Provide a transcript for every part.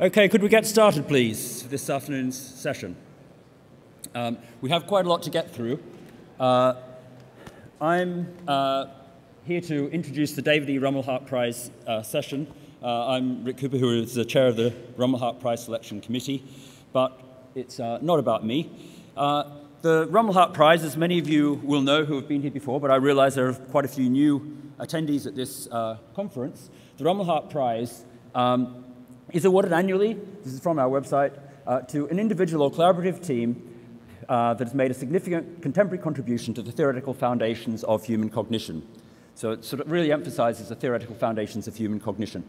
Okay, could we get started, please, this afternoon's session? We have quite a lot to get through. I'm here to introduce the David E. Rumelhart Prize session. I'm Rick Cooper, who is the chair of the Rumelhart Prize Selection Committee, but it's not about me. The Rumelhart Prize, as many of you will know who have been here before, but I realize there are quite a few new attendees at this conference. The Rumelhart Prize is awarded annually, this is from our website, to an individual or collaborative team that has made a significant contemporary contribution to the theoretical foundations of human cognition. So it sort of really emphasizes the theoretical foundations of human cognition.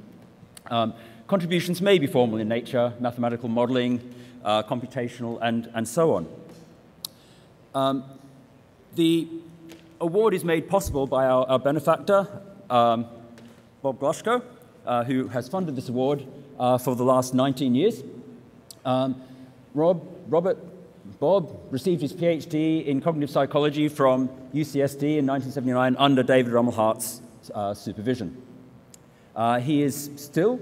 Contributions may be formal in nature, mathematical modeling, computational, and so on. The award is made possible by our benefactor, Bob Gloshko, who has funded this award for the last 19 years. Bob received his PhD in cognitive psychology from UCSD in 1979 under David Rumelhart's supervision. He is still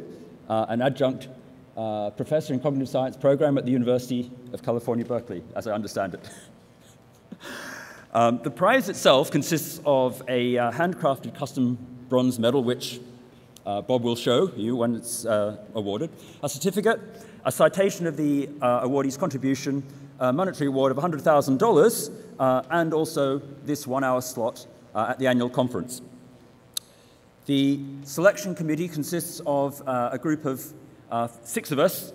an adjunct professor in cognitive science program at the University of California, Berkeley, as I understand it. The prize itself consists of a handcrafted custom bronze medal, which Bob will show you when it's awarded, a certificate, a citation of the awardee's contribution, a monetary award of $100,000, and also this 1-hour slot at the annual conference. The selection committee consists of a group of 6 of us,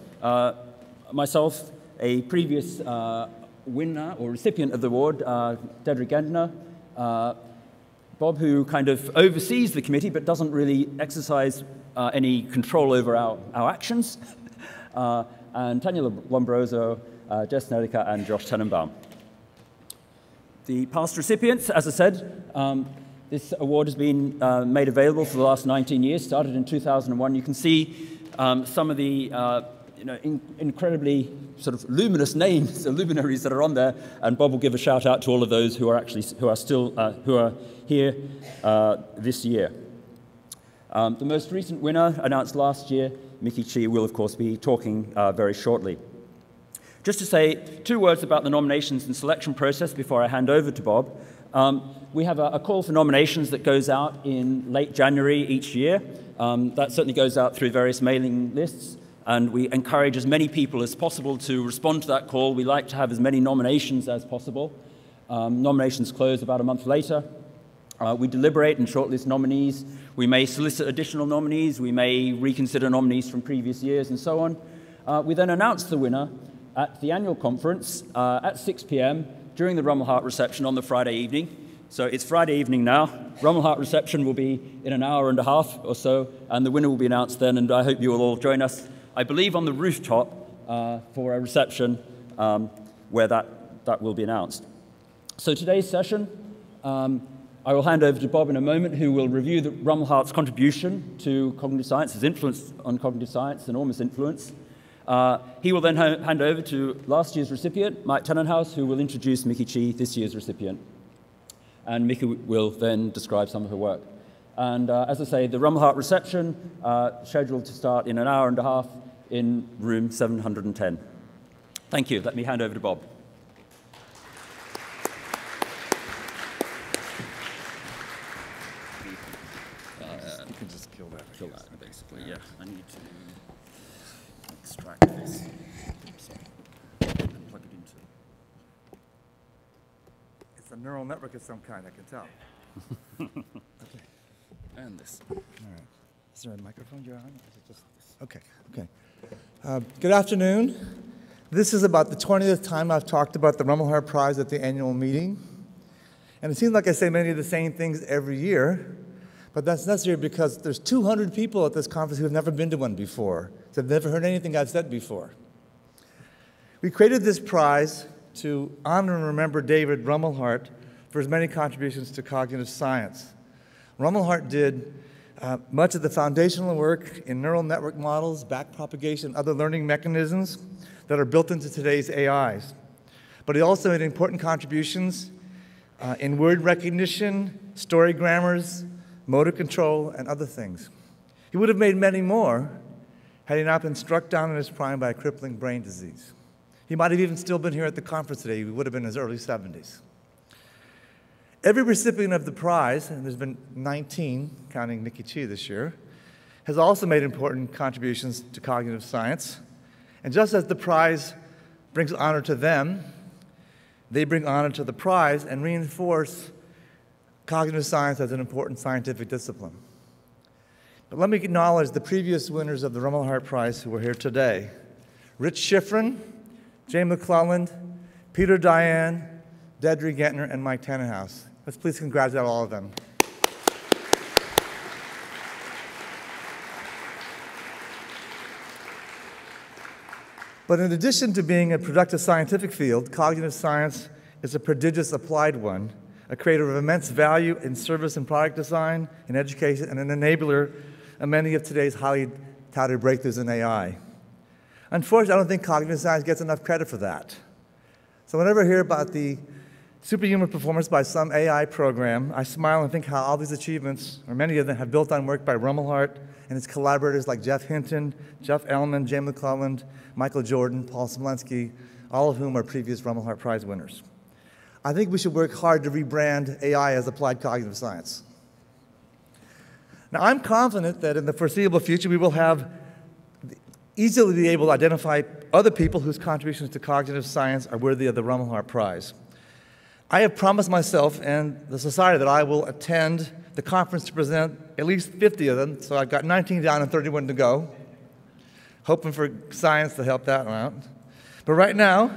myself, a previous winner or recipient of the award, Dedrick Gendner, Bob, who kind of oversees the committee but doesn't really exercise any control over our actions, and Tanya Lombroso, Jess Nelica, and Josh Tenenbaum. The past recipients, as I said, this award has been made available for the last 19 years, started in 2001. You can see some of the incredibly sort of luminous names, the luminaries that are on there, and Bob will give a shout out to all of those who are still here this year. The most recent winner, announced last year, Mickey Chi, will of course be talking very shortly. Just to say 2 words about the nominations and selection process before I hand over to Bob. We have a call for nominations that goes out in late January each year. That certainly goes out through various mailing lists, and we encourage as many people as possible to respond to that call. We like to have as many nominations as possible. Nominations close about a month later. We deliberate and shortlist nominees. We may solicit additional nominees. We may reconsider nominees from previous years and so on. We then announce the winner at the annual conference at 6 p.m. during the Rumelhart reception on the Friday evening. So it's Friday evening now. Rumelhart reception will be in an hour and a half or so, and the winner will be announced then, and I hope you will all join us, I believe, on the rooftop for a reception where that will be announced. So today's session, I will hand over to Bob in a moment, who will review the Rumelhart's contribution to cognitive science, his influence on cognitive science, enormous influence. He will then hand over to last year's recipient, Mike Tannenhaus, who will introduce Mickey Chi, this year's recipient. And Mickey will then describe some of her work. And as I say, the Rumelhart reception scheduled to start in an hour and a half in room 710. Thank you. Let me hand over to Bob. You can just kill that. Kill that, basically, yeah. I need to extract this. And plug it into. It's a neural network of some kind, I can tell. Okay. And this. All right. Is there a microphone you're on? Or is it just this? Okay. Good afternoon. This is about the 20th time I've talked about the Rumelhart Prize at the annual meeting. And it seems like I say many of the same things every year, but that's necessary because there's 200 people at this conference who have never been to one before, so they've never heard anything I've said before. We created this prize to honor and remember David Rumelhart for his many contributions to cognitive science. Rumelhart did much of the foundational work in neural network models, backpropagation, and other learning mechanisms that are built into today's AIs. But he also made important contributions in word recognition, story grammars, motor control, and other things. He would have made many more had he not been struck down in his prime by a crippling brain disease. He might have even still been here at the conference today. He would have been in his early 70s. Every recipient of the prize, and there's been 19, counting Mickey Chi this year, has also made important contributions to cognitive science. And just as the prize brings honor to them, they bring honor to the prize and reinforce cognitive science as an important scientific discipline. But let me acknowledge the previous winners of the Rumelhart Prize who are here today. Rich Schifrin, Jay McClelland, Peter Diane, Dedry Gentner, and Mike Tannenhouse. Let's please congratulate all of them. But in addition to being a productive scientific field, cognitive science is a prodigious applied one, a creator of immense value in service and product design, in education, and an enabler of many of today's highly touted breakthroughs in AI. Unfortunately, I don't think cognitive science gets enough credit for that. So whenever I hear about the superhuman performance by some AI program, I smile and think how all these achievements, or many of them, have built on work by Rumelhart and his collaborators like Jeff Hinton, Jeff Elman, Jay McClelland, Michael Jordan, Paul Smolensky, all of whom are previous Rumelhart Prize winners. I think we should work hard to rebrand AI as applied cognitive science. Now, I'm confident that in the foreseeable future we will have easily be able to identify other people whose contributions to cognitive science are worthy of the Rumelhart Prize. I have promised myself and the society that I will attend the conference to present at least 50 of them, so I've got 19 down and 31 to go, hoping for science to help that out. But right now,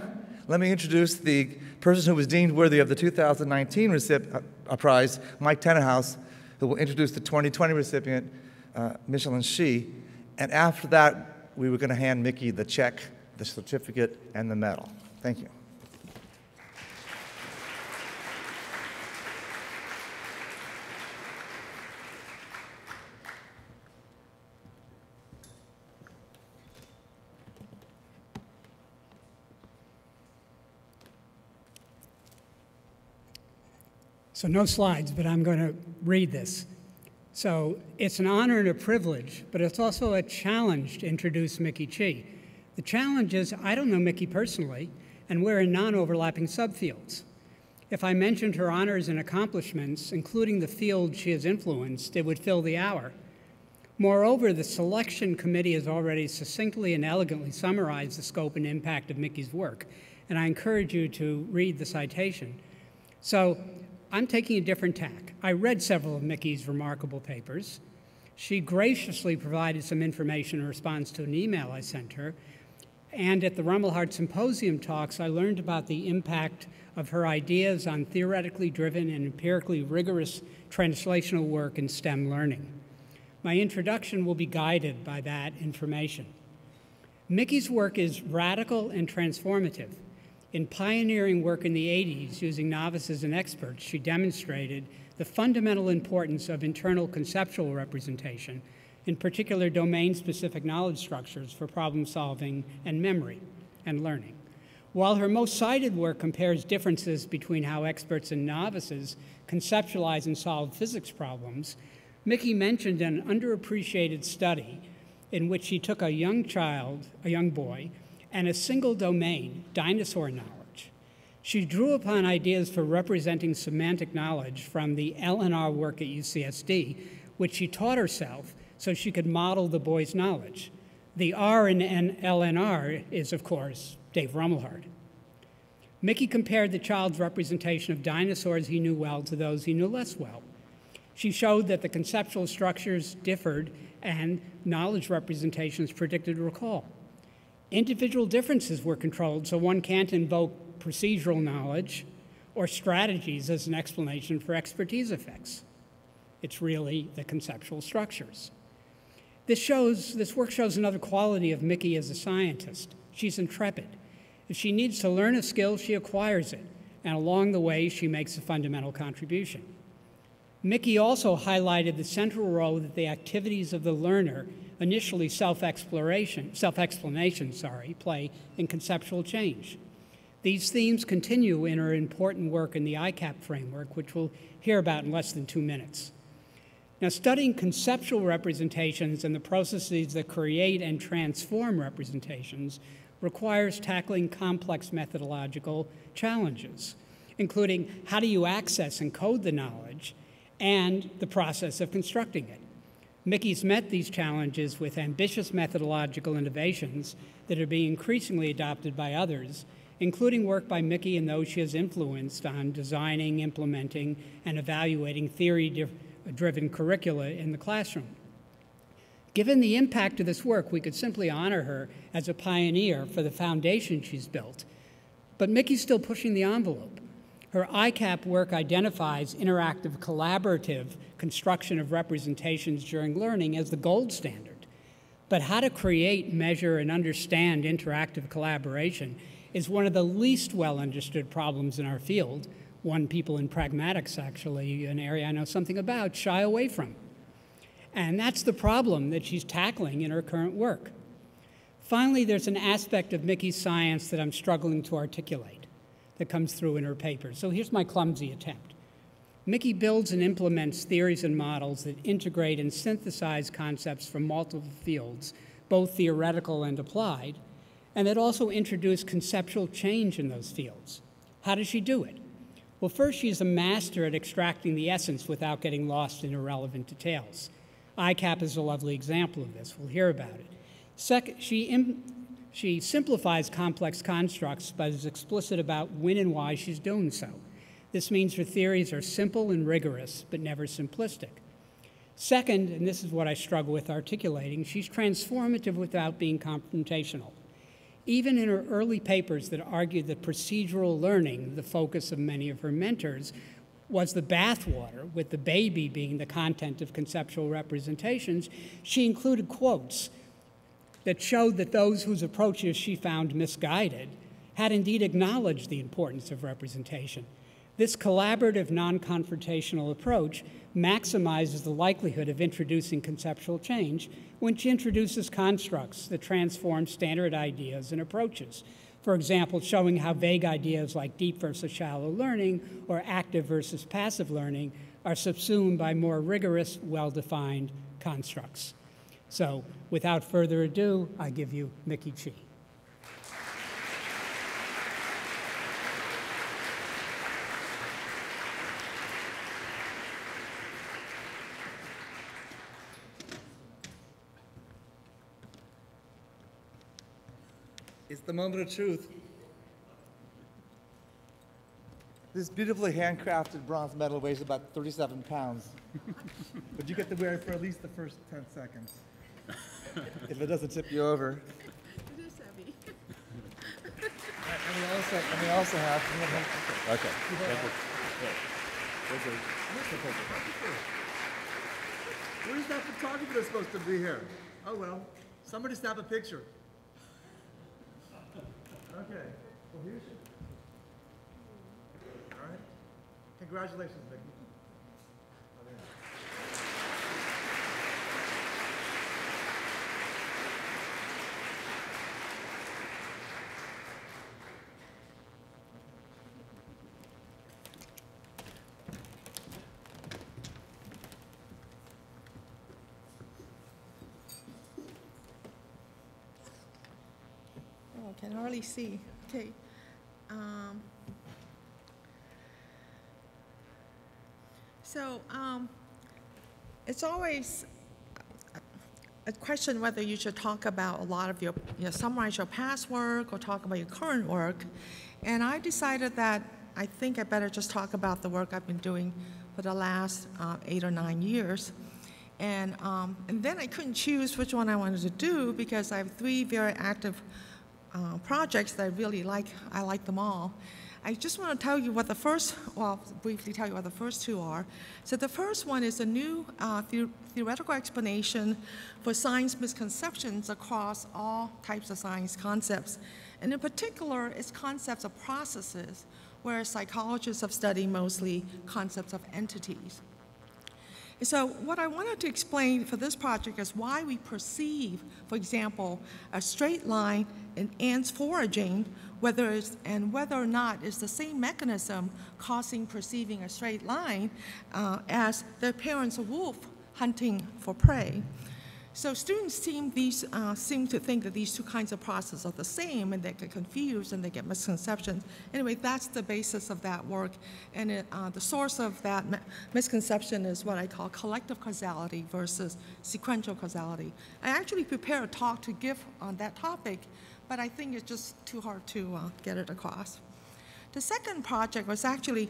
let me introduce the person who was deemed worthy of the 2019 prize, Mike Tannenhouse, who will introduce the 2020 recipient, Michelin Shi. And after that, we were going to hand Mickey the check, the certificate, and the medal. Thank you. So no slides, but I'm going to read this. So it's an honor and a privilege, but it's also a challenge to introduce Mickey Chi. The challenge is I don't know Mickey personally, and we're in non-overlapping subfields. If I mentioned her honors and accomplishments, including the field she has influenced, it would fill the hour. Moreover, the selection committee has already succinctly and elegantly summarized the scope and impact of Mickey's work, and I encourage you to read the citation. So I'm taking a different tack. I read several of Mickey's remarkable papers. She graciously provided some information in response to an email I sent her. And at the Rumelhart Symposium talks, I learned about the impact of her ideas on theoretically driven and empirically rigorous translational work in STEM learning. My introduction will be guided by that information. Mickey's work is radical and transformative. In pioneering work in the 80s using novices and experts, she demonstrated the fundamental importance of internal conceptual representation, in particular domain-specific knowledge structures for problem solving and memory and learning. While her most cited work compares differences between how experts and novices conceptualize and solve physics problems, Mickey mentioned an underappreciated study in which she took a young boy, and a single domain, dinosaur knowledge. She drew upon ideas for representing semantic knowledge from the LNR work at UCSD, which she taught herself so she could model the boy's knowledge. The R in LNR is, of course, Dave Rumelhart. Mickey compared the child's representation of dinosaurs he knew well to those he knew less well. She showed that the conceptual structures differed and knowledge representations predicted recall. Individual differences were controlled, so one can't invoke procedural knowledge or strategies as an explanation for expertise effects. It's really the conceptual structures. This work shows another quality of Mickey as a scientist. She's intrepid. If she needs to learn a skill, she acquires it, and along the way, she makes a fundamental contribution. Mickey also highlighted the central role that the activities of the learner, initially self-explanation, play in conceptual change. These themes continue in her important work in the ICAP framework, which we'll hear about in less than 2 minutes. Now, studying conceptual representations and the processes that create and transform representations requires tackling complex methodological challenges, including how do you access and code the knowledge and the process of constructing it. Mickey's met these challenges with ambitious methodological innovations that are being increasingly adopted by others, including work by Mickey and those she has influenced on designing, implementing, and evaluating theory-driven curricula in the classroom. Given the impact of this work, we could simply honor her as a pioneer for the foundation she's built. But Mickey's still pushing the envelope. Her ICAP work identifies interactive, collaborative construction of representations during learning as the gold standard. But how to create, measure, and understand interactive collaboration is one of the least well understood problems in our field, one people in pragmatics, actually, an area I know something about, shy away from. And that's the problem that she's tackling in her current work. Finally, there's an aspect of Mickey's science that I'm struggling to articulate that comes through in her paper. So here's my clumsy attempt. Mickey builds and implements theories and models that integrate and synthesize concepts from multiple fields, both theoretical and applied, and that also introduce conceptual change in those fields. How does she do it? Well, first, she's a master at extracting the essence without getting lost in irrelevant details. ICAP is a lovely example of this. We'll hear about it. Second, she simplifies complex constructs, but is explicit about when and why she's doing so. This means her theories are simple and rigorous, but never simplistic. Second, and this is what I struggle with articulating, she's transformative without being confrontational. Even in her early papers that argued that procedural learning, the focus of many of her mentors, was the bathwater, with the baby being the content of conceptual representations, she included quotes that showed that those whose approaches she found misguided had indeed acknowledged the importance of representation. This collaborative, non-confrontational approach maximizes the likelihood of introducing conceptual change when she introduces constructs that transform standard ideas and approaches. For example, showing how vague ideas like deep versus shallow learning or active versus passive learning are subsumed by more rigorous, well-defined constructs. So, without further ado, I give you Mickey Chi. It's the moment of truth. This beautifully handcrafted bronze medal weighs about 37 pounds. But you get to wear it for at least the first 10 seconds. If it doesn't tip you over. It is heavy. And we also have. Okay. Where's that photographer that's supposed to be here? Oh well, somebody snap a picture. Okay. Well, here's your. All right. Congratulations, Mickey. Oh, I can hardly see. Okay. It's always a question whether you should talk about a lot of your, summarize your past work or talk about your current work. And I decided that I think I better just talk about the work I've been doing for the last 8 or 9 years. And then I couldn't choose which one I wanted to do because I have 3 very active projects that I really like. I like them all. I just want to tell you what the first, well, briefly tell you what the first 2 are. So the first one is a new theoretical explanation for science misconceptions across all types of science concepts. And in particular, it's concepts of processes, where psychologists have studied mostly concepts of entities. So what I wanted to explain for this project is why we perceive, for example, a straight line in ants foraging, whether or not it's the same mechanism causing perceiving a straight line as the appearance of wolf hunting for prey. So students seem to think that these two kinds of processes are the same, and they get confused and they get misconceptions. Anyway, that's the basis of that work, and the source of that misconception is what I call collective causality versus sequential causality. I actually prepared a talk to give on that topic, but I think it's just too hard to get it across. The second project was actually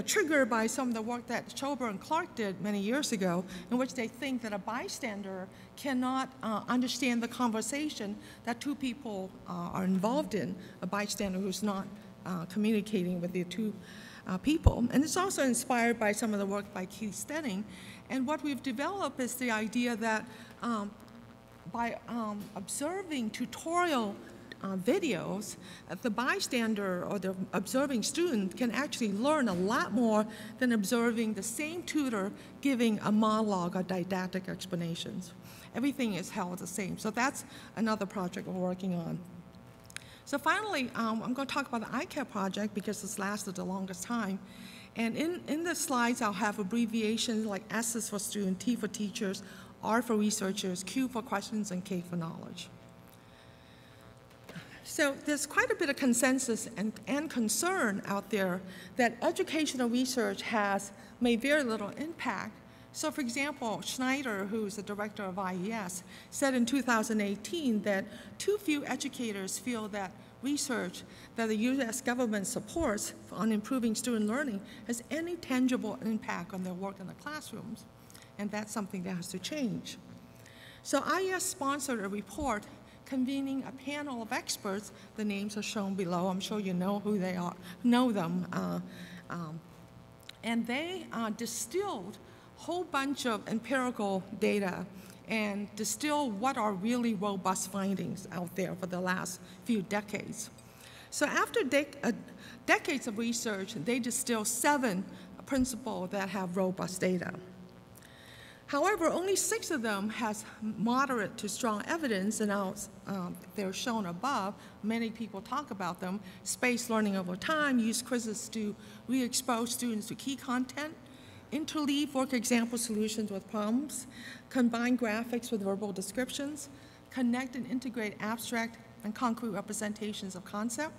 triggered by some of the work that Schober and Clark did many years ago, in which they think that a bystander cannot understand the conversation that two people are involved in, a bystander who's not communicating with the two people. And it's also inspired by some of the work by Keith Stenning. And what we've developed is the idea that by observing tutorial videos, the bystander or the observing student can actually learn a lot more than observing the same tutor giving a monologue or didactic explanations. Everything is held the same. So that's another project we're working on. So finally, I'm going to talk about the ICAP project because this lasted the longest time. And in the slides, I'll have abbreviations like S is for student, T for teachers, R for researchers, Q for questions, and K for knowledge. So there's quite a bit of consensus and concern out there that educational research has made very little impact. So for example, Schneider, who's the director of IES, said in 2018 that too few educators feel that research that the US government supports on improving student learning has any tangible impact on their work in the classrooms. And that's something that has to change. So IES sponsored a report convening a panel of experts. The names are shown below. I'm sure you know who they are, know them. And they distilled a whole bunch of empirical data and distilled what are really robust findings out there for the last few decades. So after decades of research, they distilled 7 principles that have robust data. However, only 6 of them has moderate to strong evidence, and they're shown above. Many people talk about them. Spaced learning over time, use quizzes to re-expose students to key content, interleave work example solutions with problems, combine graphics with verbal descriptions, connect and integrate abstract and concrete representations of concept,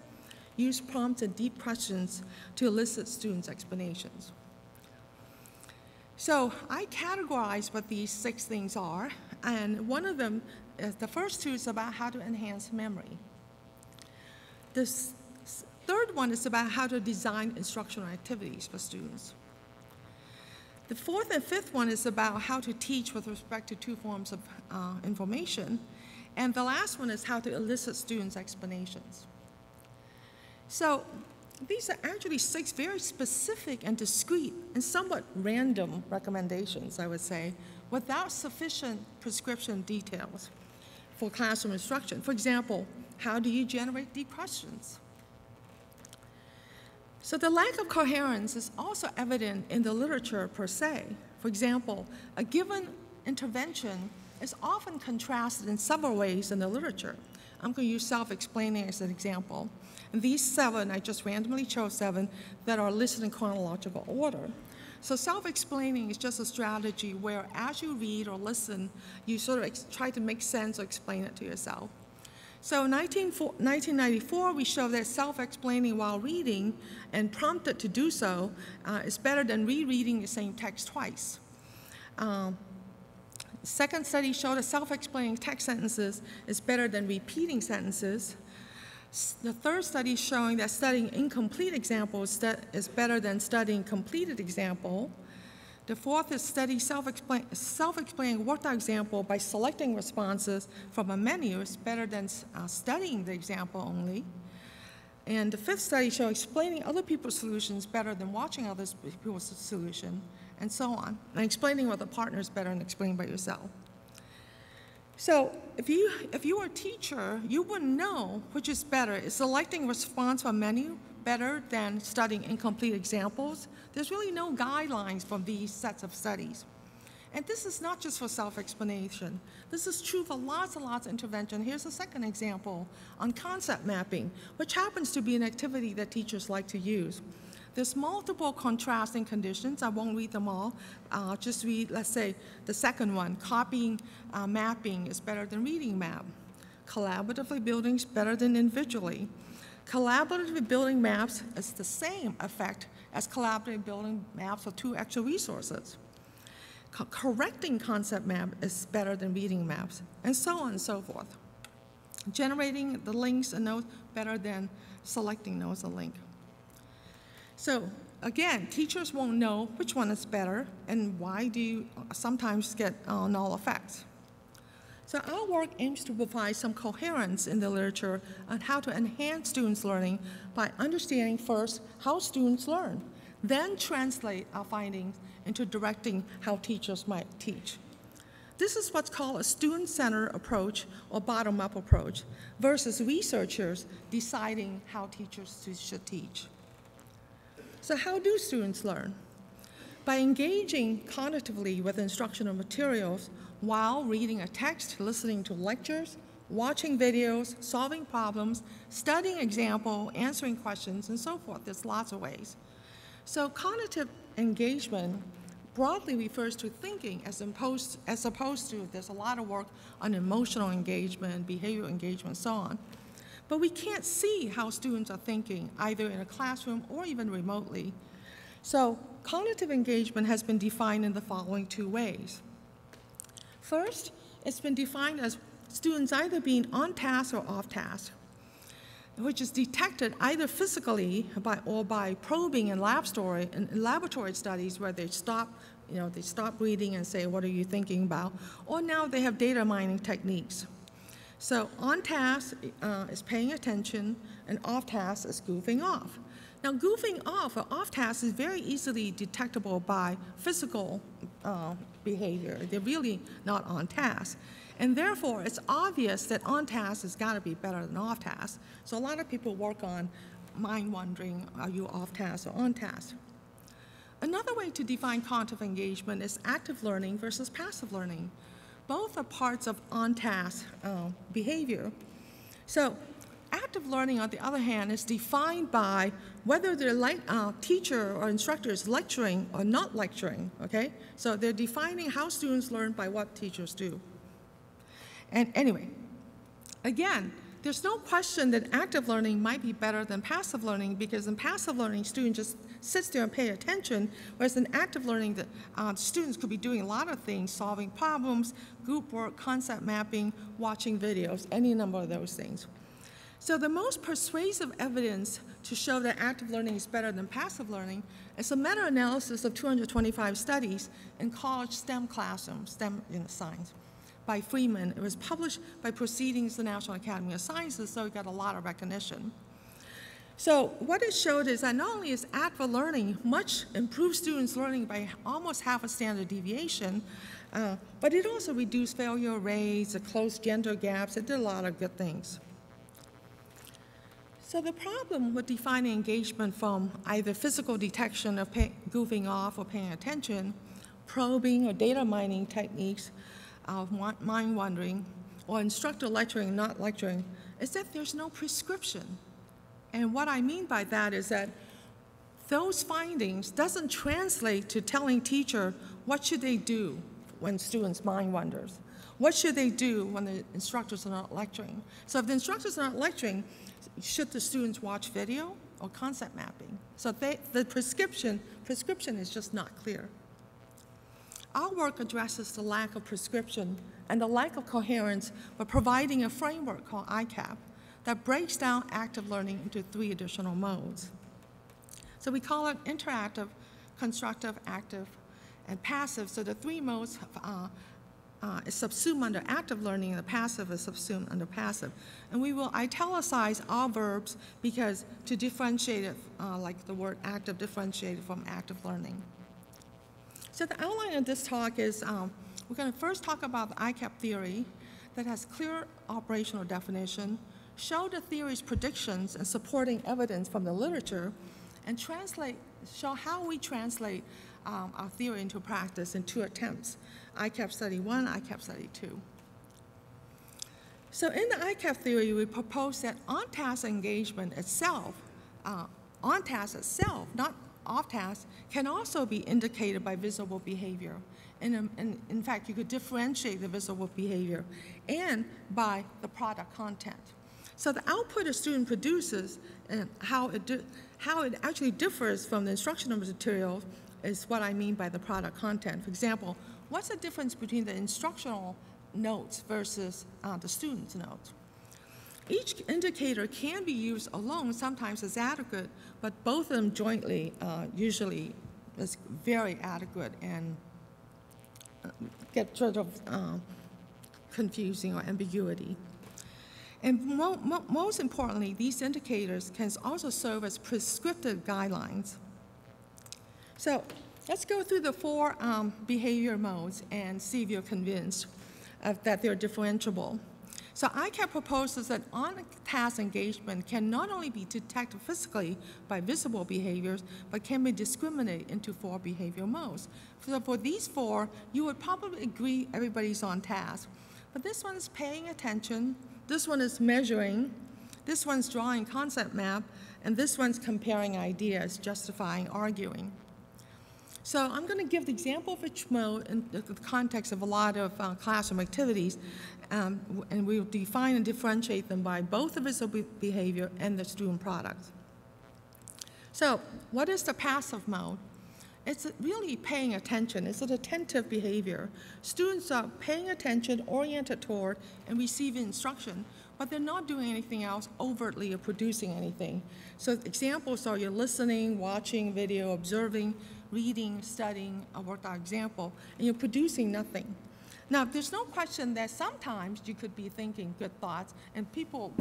use prompts and deep questions to elicit students' explanations. So I categorize what these 6 things are, and one of them, the first 2 is about how to enhance memory. The third one is about how to design instructional activities for students. The 4th and 5th one is about how to teach with respect to 2 forms of information, and the last one is how to elicit students' explanations. So these are actually 6 very specific and discrete and somewhat random recommendations, I would say, without sufficient prescription details for classroom instruction. For example, how do you generate deep questions? So the lack of coherence is also evident in the literature per se. For example, a given intervention is often contrasted in several ways in the literature. I'm going to use self-explaining as an example. And these 7, I just randomly chose 7 that are listed in chronological order. So self-explaining is just a strategy where as you read or listen, you sort of try to make sense or explain it to yourself. So in 1994, we showed that self-explaining while reading and prompted to do so is better than rereading the same text twice. Second study showed that self-explaining text sentences is better than repeating sentences. The third study showing that studying incomplete examples is better than studying completed example. The fourth is study self-explaining worked out example by selecting responses from a menu is better than studying the example only. And the fifth study showed explaining other people's solutions better than watching other people's solution, and so on. And explaining with a partner is better than explaining by yourself. So if you were a teacher, you wouldn't know which is better. Is selecting response from menu better than studying incomplete examples? There's really no guidelines from these sets of studies. And this is not just for self-explanation. This is true for lots and lots of intervention. Here's a second example on concept mapping, which happens to be an activity that teachers like to use. There's multiple contrasting conditions. I won't read them all. Just read, let's say, the second one. Copying mapping is better than reading map. Collaboratively building is better than individually. Collaboratively building maps is the same effect as collaboratively building maps with 2 extra resources. Correcting concept map is better than reading maps, and so on and so forth. Generating the links and notes better than selecting notes and link. So again, teachers won't know which one is better and why do you sometimes get null effects. So our work aims to provide some coherence in the literature on how to enhance students' learning by understanding first how students learn, then translate our findings into directing how teachers might teach. This is what's called a student-centered approach or bottom-up approach versus researchers deciding how teachers should teach. So how do students learn? By engaging cognitively with instructional materials while reading a text, listening to lectures, watching videos, solving problems, studying example, answering questions, and so forth. There's lots of ways. So cognitive engagement broadly refers to thinking as opposed to there's a lot of work on emotional engagement, behavioral engagement, so on. But we can't see how students are thinking either in a classroom or even remotely. So cognitive engagement has been defined in the following 2 ways. First, it's been defined as students either being on task or off task, which is detected either physically or by probing in laboratory studies where they stop reading and say, what are you thinking about? Or now they have data mining techniques. So on task is paying attention, and off task is goofing off. Now goofing off or off task is very easily detectable by physical behavior. They're really not on task. And therefore, it's obvious that on task has got to be better than off task. So a lot of people work on mind wandering, are you off task or on task? Another way to define cognitive engagement is active learning versus passive learning. Both are parts of on-task behavior. So active learning, on the other hand, is defined by whether the teacher or instructor is lecturing or not lecturing, okay? So they're defining how students learn by what teachers do. And anyway, again, there's no question that active learning might be better than passive learning, because in passive learning, students just sits there and pay attention, whereas in active learning, students could be doing a lot of things, solving problems, group work, concept mapping, watching videos, any number of those things. So the most persuasive evidence to show that active learning is better than passive learning is a meta-analysis of 225 studies in college STEM classrooms, STEM science, by Freeman. It was published by Proceedings of the National Academy of Sciences, so it got a lot of recognition. So what it showed is that not only is active learning much improved students' learning by almost half a standard deviation, but it also reduced failure rates, it closed gender gaps, it did a lot of good things. So the problem with defining engagement from either physical detection of goofing off or paying attention, probing or data mining techniques of mind wandering, or instructor lecturing, not lecturing, is that there's no prescription. And what I mean by that is that those findings doesn't translate to telling teacher what should they do when students mind wanders. What should they do when the instructors are not lecturing? So if the instructors are not lecturing, should the students watch video or concept mapping? So the prescription is just not clear. Our work addresses the lack of prescription and the lack of coherence by providing a framework called ICAP that breaks down active learning into 3 additional modes. So we call it interactive, constructive, active, and passive. So the 3 modes is subsumed under active learning, and the passive is subsumed under passive. And we will italicize all verbs because to differentiate it, like the word active differentiated from active learning. So the outline of this talk is we're going to first talk about the ICAP theory that has clear operational definition, show the theory's predictions and supporting evidence from the literature, and show how we translate our theory into practice in 2 attempts, ICAP Study 1, ICAP Study 2. So in the ICAP theory, we propose that on-task engagement itself, not off task can also be indicated by visible behavior. And in fact, you could differentiate the visible behavior and by the product content. So the output a student produces and how it actually differs from the instructional materials is what I mean by the product content. For example, what's the difference between the instructional notes versus the student's notes? Each indicator can be used alone, sometimes as adequate, but both of them jointly usually is very adequate and get sort of confusing or ambiguity. And most importantly, these indicators can also serve as prescriptive guidelines. So let's go through the 4 behavior modes and see if you're convinced that they're differentiable. So ICAP proposes that on-task engagement can not only be detected physically by visible behaviors, but can be discriminated into 4 behavior modes. So for these 4, you would probably agree everybody's on task. But this one is paying attention, this one is measuring, this one's drawing concept map, and this one's comparing ideas, justifying, arguing. So I'm going to give the example of each mode in the context of a lot of classroom activities, and we'll define and differentiate them by both the visible behavior and the student product. So what is the passive mode? It's really paying attention. It's an attentive behavior. Students are paying attention, oriented toward, and receiving instruction, but they're not doing anything else overtly or producing anything. So examples are you're listening, watching video, observing, reading, studying, a worked out example, and you're producing nothing. Now, there's no question that sometimes you could be thinking good thoughts, and people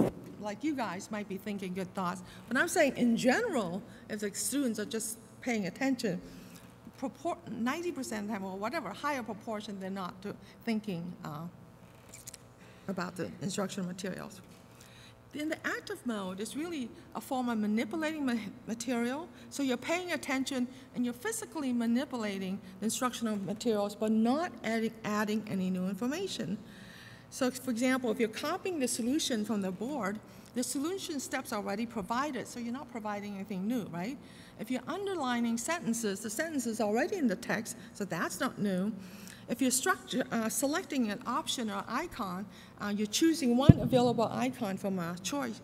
like you guys might be thinking good thoughts, but I'm saying in general, if the students are just paying attention, 90% of the time, or whatever, higher proportion, they're not thinking about the instructional materials. In the active mode, it's really a form of manipulating material. So you're paying attention and you're physically manipulating the instructional materials, but not adding any new information. So for example, if you're copying the solution from the board, the solution steps are already provided, so you're not providing anything new, right? If you're underlining sentences, the sentence is already in the text, so that's not new. If you're selecting an option or icon, you're choosing one available icon from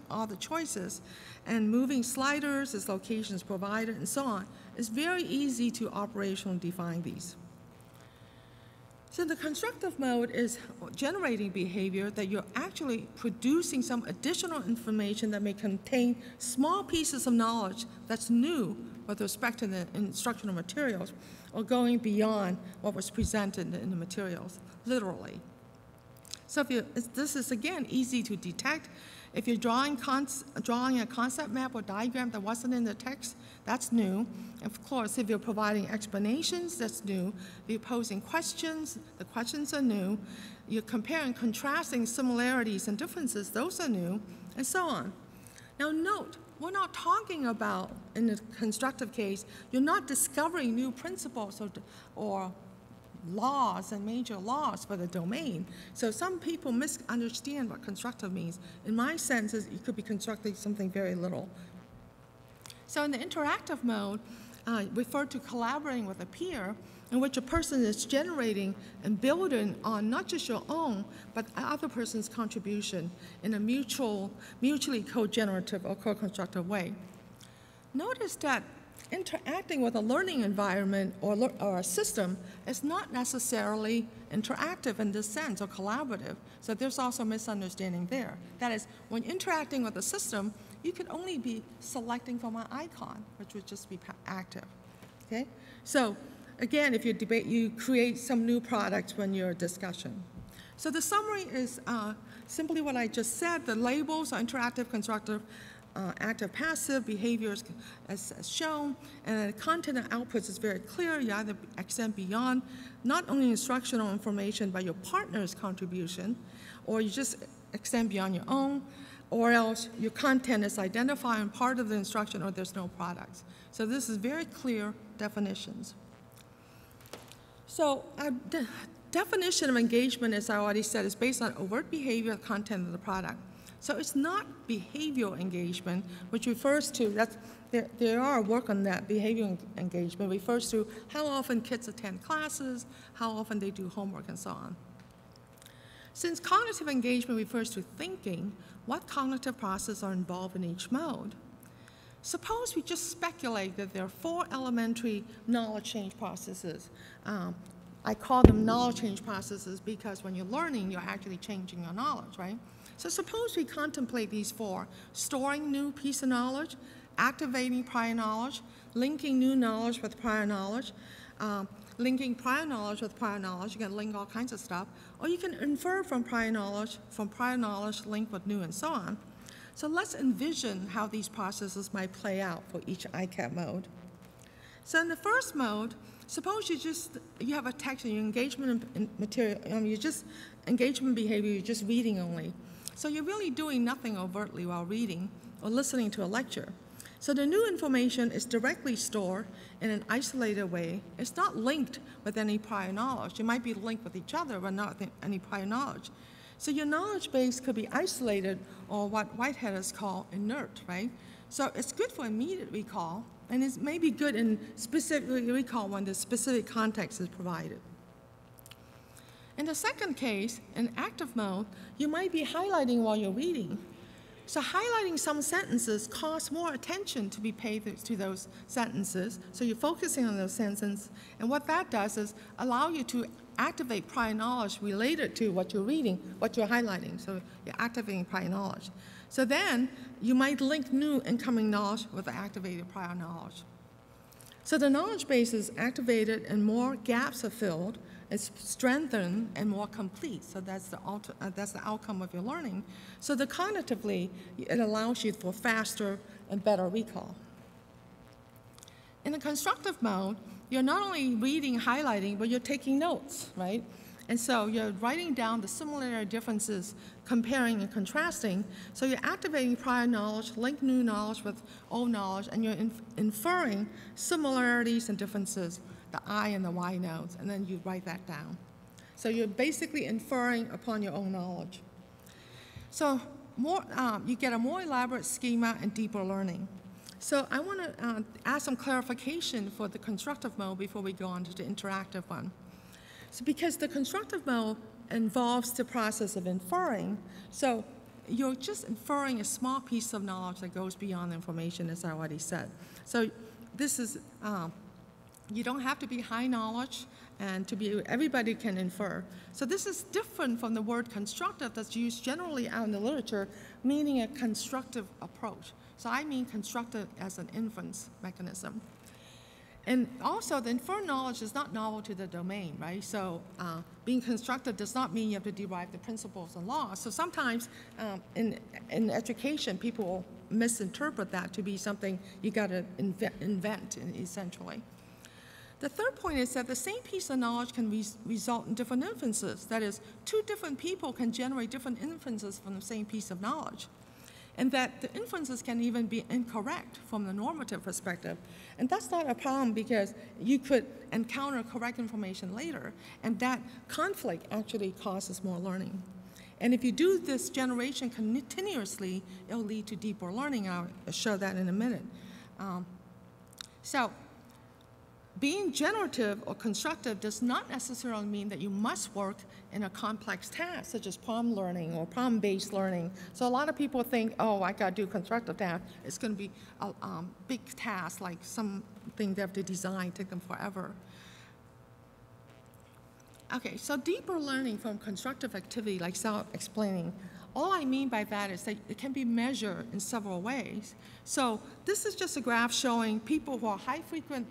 all the choices, and moving sliders as locations provided and so on. It's very easy to operationally define these. So the constructive mode is generating behavior that you're actually producing some additional information that may contain small pieces of knowledge that's new with respect to the instructional materials, or going beyond what was presented in the materials, literally. So this is, again, easy to detect. If you're drawing a concept map or diagram that wasn't in the text, that's new. Of course, if you're providing explanations, that's new. If you're posing questions, the questions are new. You're comparing, contrasting similarities and differences, those are new, and so on. Now note, we're not talking about, in the constructive case, you're not discovering new principles or laws and major laws for the domain. So some people misunderstand what constructive means. In my sense, it could be constructing something very little. So in the interactive mode, refer to collaborating with a peer, in which a person is generating and building on not just your own, but other person's contribution in a mutually co-generative or co-constructive way. Notice that interacting with a learning environment or a system is not necessarily interactive in this sense or collaborative. So there's also misunderstanding there. That is, when interacting with a system, you could only be selecting from an icon, which would just be active. Okay? So again, if you debate, you create some new products when you're discussion. So the summary is simply what I just said. The labels are interactive, constructive, active, passive, behaviors as shown, and the content and outputs is very clear. You either extend beyond not only instructional information, but your partner's contribution, or you just extend beyond your own, or else your content is identifying part of the instruction or there's no products. So this is very clear definitions. So definition of engagement, as I already said, is based on overt behavior, content of the product. So it's not behavioral engagement, which refers to, there are work on that. Behavioral engagement refers to how often kids attend classes, how often they do homework, and so on. Since cognitive engagement refers to thinking, what cognitive processes are involved in each mode? Suppose we just speculate that there are 4 elementary knowledge change processes. I call them knowledge change processes because when you're learning, you're actually changing your knowledge, right? So suppose we contemplate these 4: storing new piece of knowledge, activating prior knowledge, linking new knowledge with prior knowledge, linking prior knowledge with prior knowledge. You can link all kinds of stuff. Or you can infer from prior knowledge link with new, and so on. So let's envision how these processes might play out for each ICAP mode. So in the first mode, suppose you have a text and your engagement in material, engagement behavior, you're just reading only. So you're really doing nothing overtly while reading or listening to a lecture. So the new information is directly stored in an isolated way. It's not linked with any prior knowledge. It might be linked with each other, but not with any prior knowledge. So your knowledge base could be isolated, or what Whiteheaders call inert, right? So it's good for immediate recall, and it may be good in specific recall when the specific context is provided. In the second case, in active mode, you might be highlighting while you're reading. So highlighting some sentences costs more attention to be paid to those sentences. So you're focusing on those sentences, and what that does is allow you to activate prior knowledge related to what you're reading, what you're highlighting. So you're activating prior knowledge. So then you might link new incoming knowledge with the activated prior knowledge. So the knowledge base is activated and more gaps are filled. It's strengthened and more complete. So that's the outcome of your learning. So cognitively, it allows you for faster and better recall. In the constructive mode, you're not only reading, highlighting, but you're taking notes, right? And so you're writing down the similarity differences, comparing and contrasting. So you're activating prior knowledge, link new knowledge with old knowledge, and you're inferring similarities and differences, the I and the Y nodes, and then you write that down. So you're basically inferring upon your own knowledge. So you get a more elaborate schema and deeper learning. So I want to add some clarification for the constructive mode before we go on to the interactive one. So because the constructive mode involves the process of inferring, so you're just inferring a small piece of knowledge that goes beyond information, as I already said. So this is, you don't have to be high knowledge, and everybody can infer. So this is different from the word constructive that's used generally out in the literature, meaning a constructive approach. So I mean constructive as an inference mechanism. And also, the inferred knowledge is not novel to the domain, right? So being constructive does not mean you have to derive the principles and laws. So sometimes in education, people misinterpret that to be something you got to invent, essentially. The third point is that the same piece of knowledge can result in different inferences. That is, 2 different people can generate different inferences from the same piece of knowledge. And that the inferences can even be incorrect from the normative perspective. And that's not a problem because you could encounter correct information later, and that conflict actually causes more learning. And if you do this generation continuously, it'll lead to deeper learning. I'll show that in a minute. So being generative or constructive does not necessarily mean that you must work in a complex task, such as problem learning or problem-based learning. So a lot of people think, oh, I got to do constructive task. It's going to be a big task, like something they have to design, take them forever. Okay, so deeper learning from constructive activity, like self-explaining, all I mean by that is that it can be measured in several ways. So this is just a graph showing people who are high-frequent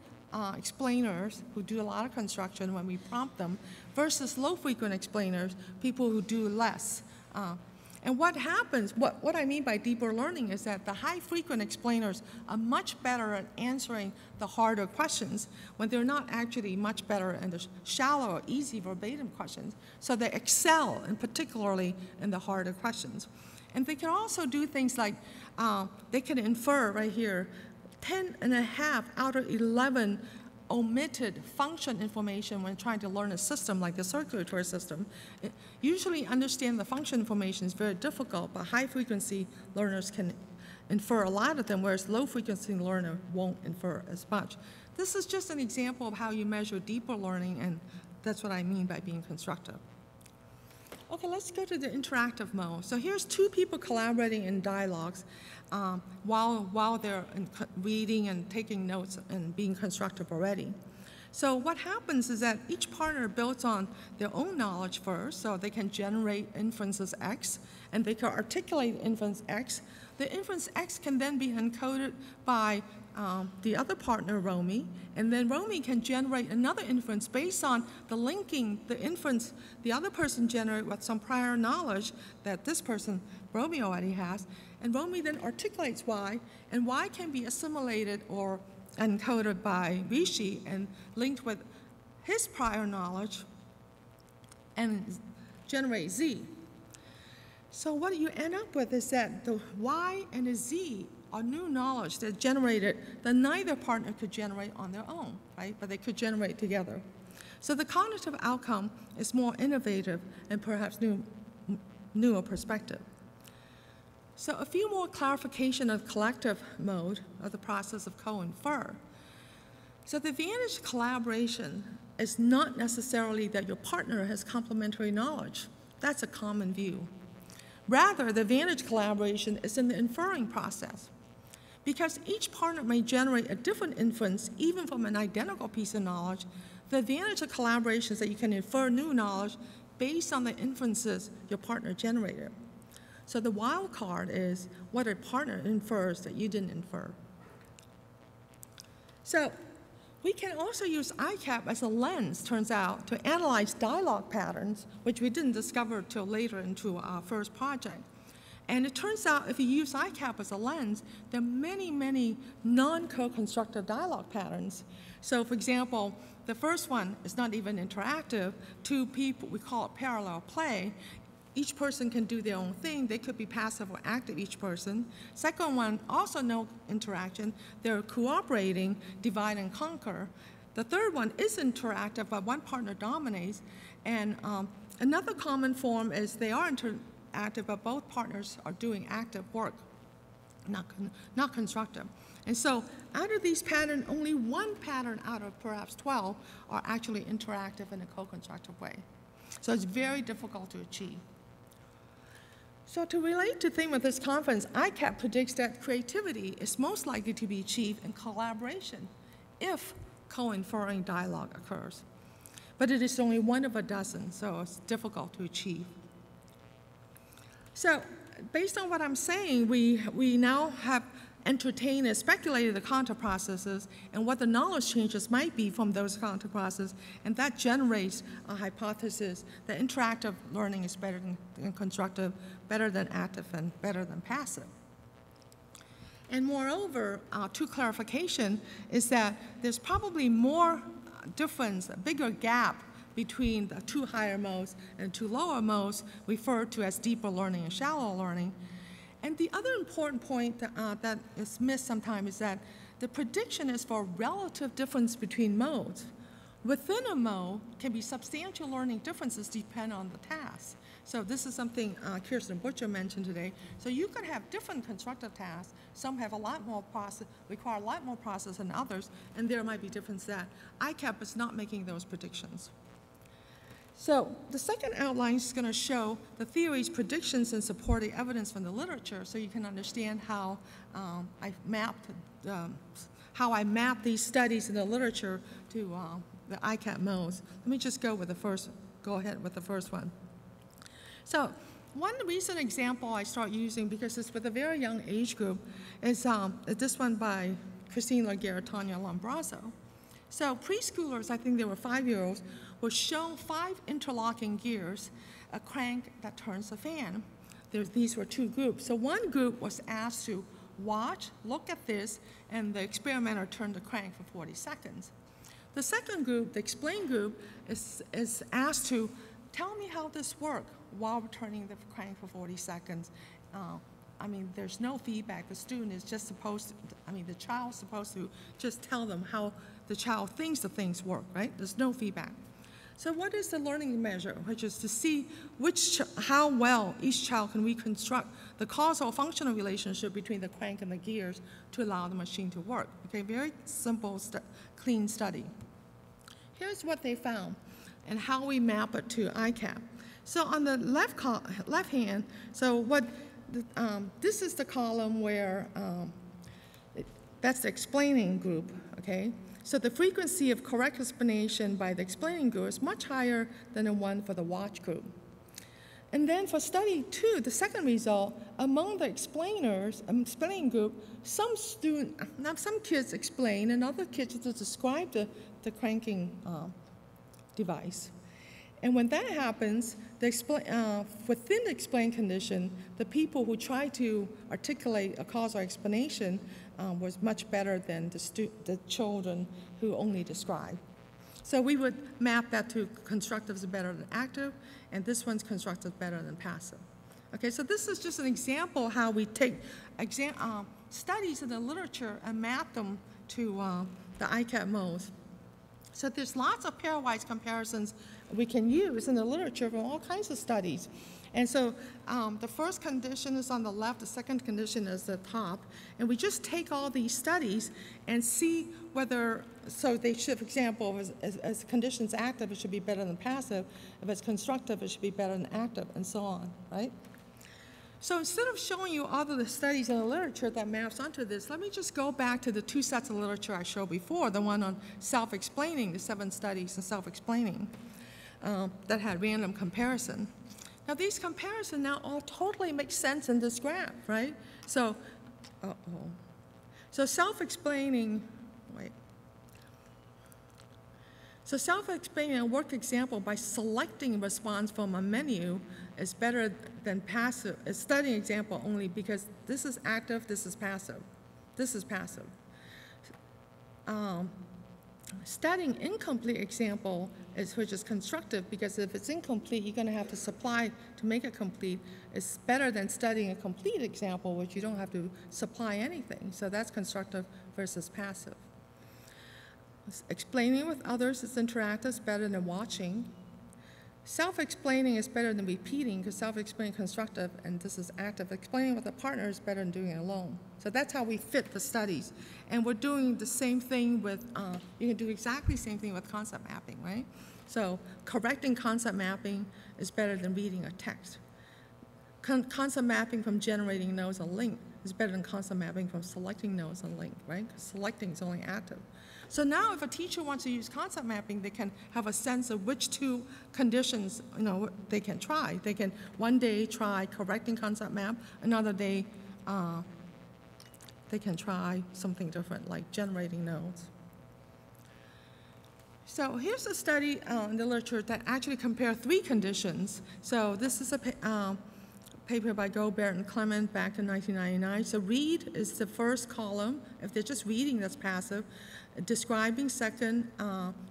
explainers who do a lot of construction when we prompt them versus low-frequent explainers, people who do less. And what happens, what I mean by deeper learning is that the high-frequent explainers are much better at answering the harder questions when they're not actually much better in the shallow or easy verbatim questions. So they excel, and particularly in the harder questions. And they can also do things like, they can infer right here, 10.5 out of 11 omitted function information when trying to learn a system like the circulatory system. Usually understand the function information is very difficult, but high-frequency learners can infer a lot of them, whereas low-frequency learner won't infer as much. This is just an example of how you measure deeper learning, and that's what I mean by being constructive. Okay, let's go to the interactive mode. So here's two people collaborating in dialogues while they're reading and taking notes and being constructive already. So what happens is that each partner builds on their own knowledge first, so they can generate inferences X, and they can articulate inference X. The inference X can then be encoded by the other partner, Romy, and then Romy can generate another inference based on the linking the inference the other person generated with some prior knowledge that this person, Romy, already has, and Romy then articulates Y, and Y can be assimilated or encoded by Rishi and linked with his prior knowledge and generate Z. So what you end up with is that the Y and the Z are new knowledge that generated that neither partner could generate on their own, right? But they could generate together. So the cognitive outcome is more innovative and perhaps newer perspective. So a few more clarification of collective mode of the process of co-infer. So the advantage of collaboration is not necessarily that your partner has complementary knowledge. That's a common view. Rather, the advantage of collaboration is in the inferring process. Because each partner may generate a different inference even from an identical piece of knowledge, the advantage of collaboration is that you can infer new knowledge based on the inferences your partner generated. So the wild card is what a partner infers that you didn't infer. So we can also use ICAP as a lens, turns out, to analyze dialogue patterns, which we didn't discover till later into our first project. And it turns out if you use ICAP as a lens, there are many, many non-co-constructive dialogue patterns. So for example, the first one is not even interactive. Two people, we call it parallel play. Each person can do their own thing. They could be passive or active, each person. Second one, also no interaction. They're cooperating, divide and conquer. The third one is interactive, but one partner dominates. And another common form is they are interactive, but both partners are doing active work, not constructive. And so out of these patterns, only one pattern out of perhaps 12 are actually interactive in a co-constructive way. So it's very difficult to achieve. So to relate to the theme of this conference, ICAP predicts that creativity is most likely to be achieved in collaboration if co-inferring dialogue occurs. But it is only one of a dozen, so it's difficult to achieve. So based on what I'm saying, we now have entertained and speculated the counter processes and what the knowledge changes might be from those counter processes, and that generates a hypothesis that interactive learning is better than constructive, better than active, and better than passive. And moreover, to clarification, is that there's probably more difference, a bigger gap between the two higher modes and two lower modes, referred to as deeper learning and shallow learning. And the other important point that is missed sometimes is that the prediction is for relative difference between modes. Within a mode can be substantial learning differences depend on the task. So this is something Kirsten Butcher mentioned today. So you could have different constructive tasks. Some have a lot more process, require a lot more process than others, and there might be difference that ICAP is not making those predictions. So the second outline is going to show the theory's predictions and supporting evidence from the literature, so you can understand how I mapped these studies in the literature to the ICAP modes. Let me just go ahead with the first one. So one recent example I start using, because it's with a very young age group, is this one by Christine Laguerre, Tanya Lombrazzo. So preschoolers, I think they were 5-year-olds, were shown 5 interlocking gears, a crank that turns a fan. These were 2 groups. So one group was asked to watch, look at this, and the experimenter turned the crank for 40 seconds. The second group, the explain group, is asked to tell me how this works while we're turning the crank for 40 seconds. I mean, there's no feedback. The student is just supposed to, the child's supposed to just tell them how the child thinks the things work, right? There's no feedback. So what is the learning measure, which is to see how well each child can reconstruct the causal functional relationship between the crank and the gears to allow the machine to work. Okay, very simple, clean study. Here's what they found and how we map it to ICAP. So on the left hand, so this is the column where, that's the explaining group, okay? So the frequency of correct explanation by the explaining group is much higher than the one for the watch group. And then for study 2, the second result, among the explaining group, some kids explain and other kids just describe the cranking device. And when that happens, within the explained condition, the people who try to articulate a causal explanation was much better than the children who only describe. So we would map that to constructive is better than active, and this one's constructive better than passive. Okay, so this is just an example how we take studies in the literature and map them to the ICAP modes. So there's lots of pairwise comparisons we can use in the literature from all kinds of studies. And so the first condition is on the left, the second condition is the top, and we just take all these studies and see whether, so they should, for example, as conditions active, it should be better than passive. If it's constructive, it should be better than active, and so on, right? So instead of showing you all of the studies in the literature that maps onto this, let me just go back to the 2 sets of literature I showed before, the one on self-explaining, the 7 studies in self-explaining that had random comparison. Now these comparisons now all totally make sense in this graph, right? So, so self-explaining, So self-explaining a work example by selecting response from a menu is better than passive. A studying example only because this is active, this is passive. This is passive. Studying incomplete example which is constructive because if it's incomplete, you're going to have to supply to make it complete. It's better than studying a complete example, which you don't have to supply anything. So that's constructive versus passive. Explaining with others is interactive, is better than watching. Self-explaining is better than repeating because self-explaining is constructive and this is active. Explaining with a partner is better than doing it alone. So that's how we fit the studies. And we're doing the same thing with, you can do exactly the same thing with concept mapping, right? So correcting concept mapping is better than reading a text. Concept mapping from generating nodes and link is better than concept mapping from selecting nodes and link, right? Because selecting is only active. So now if a teacher wants to use concept mapping, they can have a sense of which 2 conditions, they can try. They can one day try correcting concept map, another day they can try something different like generating nodes. So here's a study in the literature that actually compared 3 conditions. So this is a paper by Gobert and Clement back in 1999. So read is the first column. If they're just reading, that's passive. Describing second,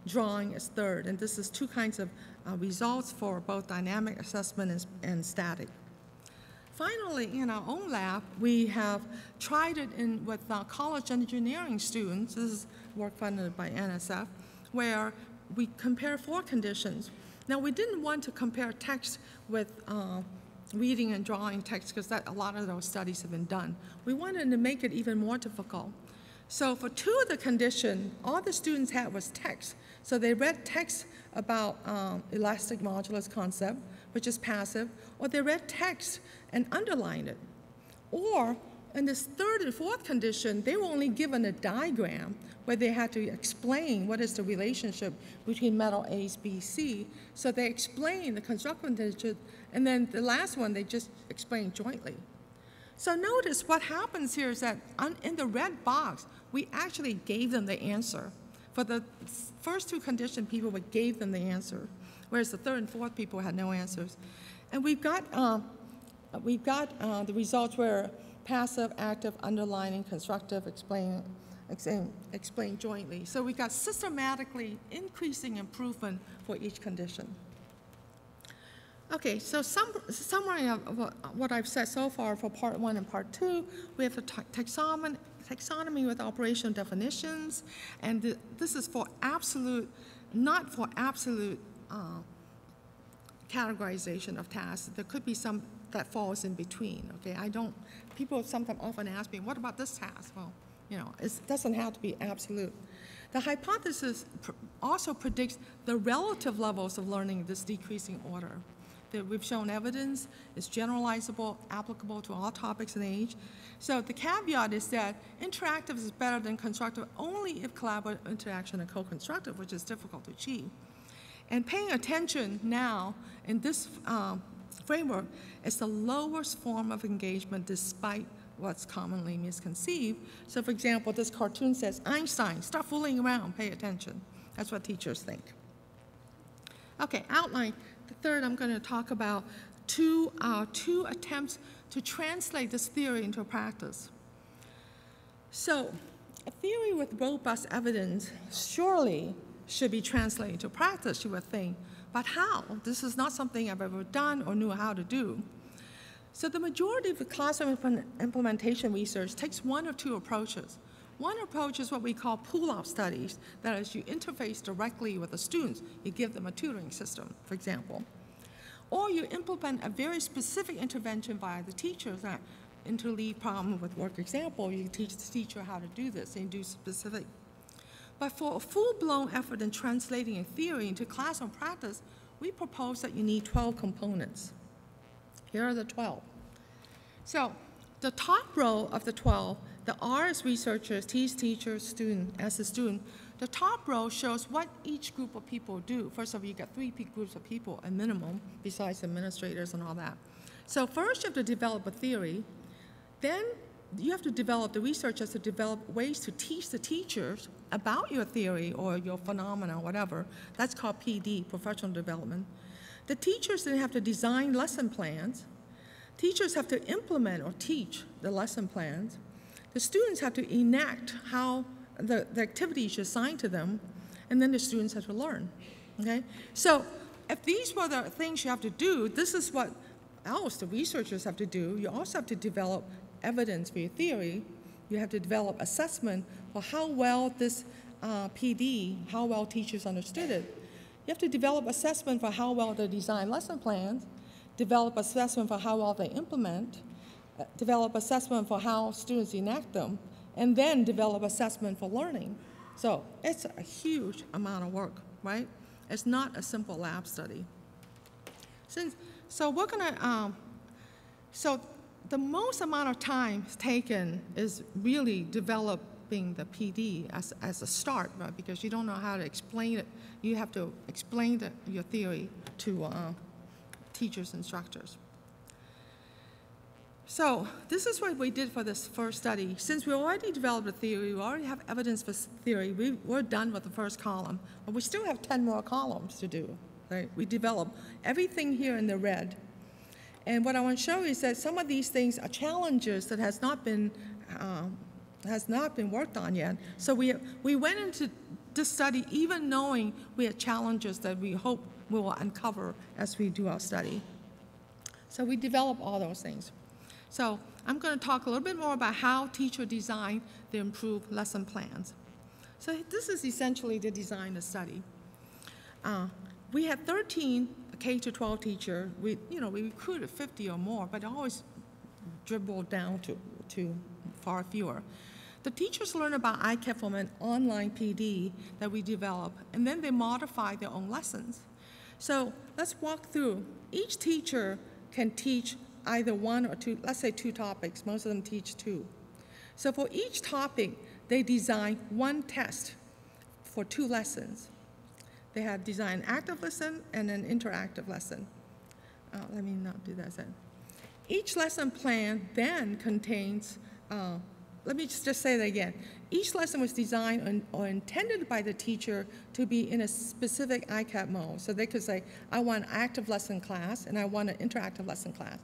drawing is third. And this is 2 kinds of results for both dynamic assessment and static. Finally, in our own lab, we have tried it with college engineering students. This is work funded by NSF, where we compare 4 conditions. Now, we didn't want to compare text with reading and drawing text because a lot of those studies have been done. We wanted to make it even more difficult. So for 2 of the conditions, all the students had was text. So they read text about elastic modulus concept, which is passive, or they read text and underlined it. Or in this 3rd and 4th condition, they were only given a diagram where they had to explain what is the relationship between metal A's, B, C. So they explained the constructive condition, and then the last one, they just explained jointly. So notice what happens here is that in the red box, we actually gave them the answer. For the first 2 conditions, people gave them the answer, whereas the 3rd and 4th people had no answers. And we've got the results where passive, active, underlining, constructive, explain jointly. So we got systematically increasing improvement for each condition. Okay, so summary of what I've said so far for part 1 and part 2, we have the taxonomy with operational definitions, and this is for absolute, not for absolute categorization of tasks. There could be some that falls in between, okay? People sometimes often ask me, what about this task? Well, it doesn't have to be absolute. The hypothesis also predicts the relative levels of learning this decreasing order. That we've shown evidence is generalizable, applicable to all topics and age. So the caveat is that interactive is better than constructive only if collaborative interaction and co-constructive, which is difficult to achieve. And paying attention now in this framework is the lowest form of engagement despite what's commonly misconceived. So for example, this cartoon says, Einstein, stop fooling around, pay attention. That's what teachers think. Okay, outline. The third, I'm going to talk about two attempts to translate this theory into practice. So a theory with robust evidence surely should be translated into practice, you would think. But how? This is not something I've ever done or knew how to do. So the majority of the classroom implementation research takes one or two approaches. One approach is what we call pull-out studies. That is, you interface directly with the students. You give them a tutoring system, for example. Or you implement a very specific intervention via the teachers. That interleave problem with work example, you teach the teacher how to do this and do specific. But for a full-blown effort in translating a theory into classroom practice, we propose that you need 12 components. Here are the 12. So the top row of the 12, the R is researchers, T is teacher, student, S is student. The top row shows what each group of people do. First of all, you get 3 groups of people, a minimum, besides administrators and all that. So first you have to develop a theory. Then you have to develop, the researchers to develop ways to teach the teachers about your theory or your phenomena, whatever. That's called PD, professional development. The teachers then have to design lesson plans. Teachers have to implement or teach the lesson plans. The students have to enact how the activities you assign to them, and then the students have to learn, okay? So if these were the things you have to do, this is what else the researchers have to do. You also have to develop evidence for your theory. You have to develop assessment for how well this PD, how well teachers understood it. You have to develop assessment for how well they design lesson plans, develop assessment for how well they implement, develop assessment for how students enact them, and then develop assessment for learning. So it's a huge amount of work, right? It's not a simple lab study. So we're gonna, so the most amount of time taken is really developing the PD as a start, right? Because you don't know how to explain it. You have to explain your theory to teachers, instructors. So this is what we did for this first study. Since we already developed a theory, we already have evidence for theory, we're done with the first column, but we still have 10 more columns to do, right? We develop everything here in the red. And what I want to show you is that some of these things are challenges that has not been worked on yet. So we went into this study even knowing we had challenges that we hope we will uncover as we do our study. So we develop all those things. So I'm going to talk a little bit more about how teachers design the improved lesson plans. So this is essentially the design of the study. We had 13 K-12 teachers. We recruited 50 or more, but it always dribbled down to far fewer. The teachers learn about ICAP from an online PD that we develop, and then they modify their own lessons. So let's walk through. Each teacher can teach either one or two, let's say 2 topics. Most of them teach 2. So for each topic, they design 1 test for 2 lessons. They have designed an active lesson and an interactive lesson. Let me not do that then. Each lesson plan then contains, let me just say that again. Each lesson was designed or intended by the teacher to be in a specific ICAP mode. So they could say, I want an active lesson class and I want an interactive lesson class.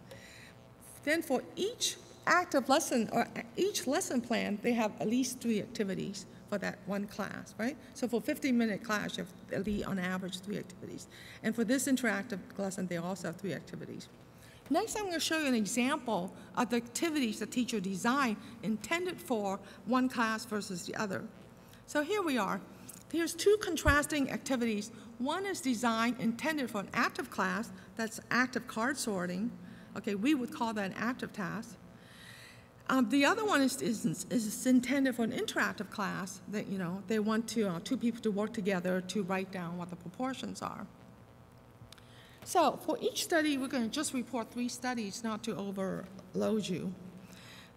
Then for each active lesson or each lesson plan, they have at least 3 activities for that 1 class, right? So for a 15-minute class, you have at least on average 3 activities. And for this interactive lesson, they also have 3 activities. Next, I'm going to show you an example of the activities the teacher designed intended for one class versus the other. So here we are. Here's two contrasting activities. One is designed intended for an active class, that's active card sorting. Okay, we would call that an active task. The other one is intended for an interactive class that, they want two people to work together to write down what the proportions are. So for each study, we're going to just report 3 studies, not to overload you.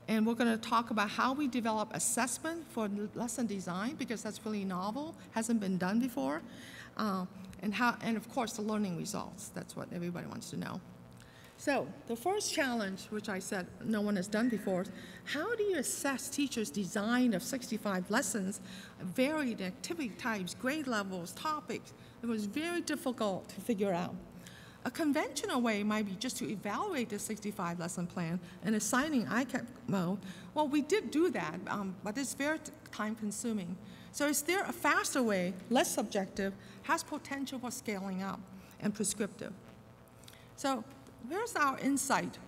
And we're going to talk about how we develop assessment for lesson design, because that's really novel, hasn't been done before, and of course the learning results. That's what everybody wants to know. So the first challenge, which I said no one has done before, is how do you assess teachers' design of 65 lessons, varied activity types, grade levels, topics? It was very difficult to figure out. A conventional way might be just to evaluate the 65 lesson plan and assigning ICAP mode. Well, we did do that, but it's very time consuming. So is there a faster way, less subjective, has potential for scaling up and prescriptive? So here's our insight.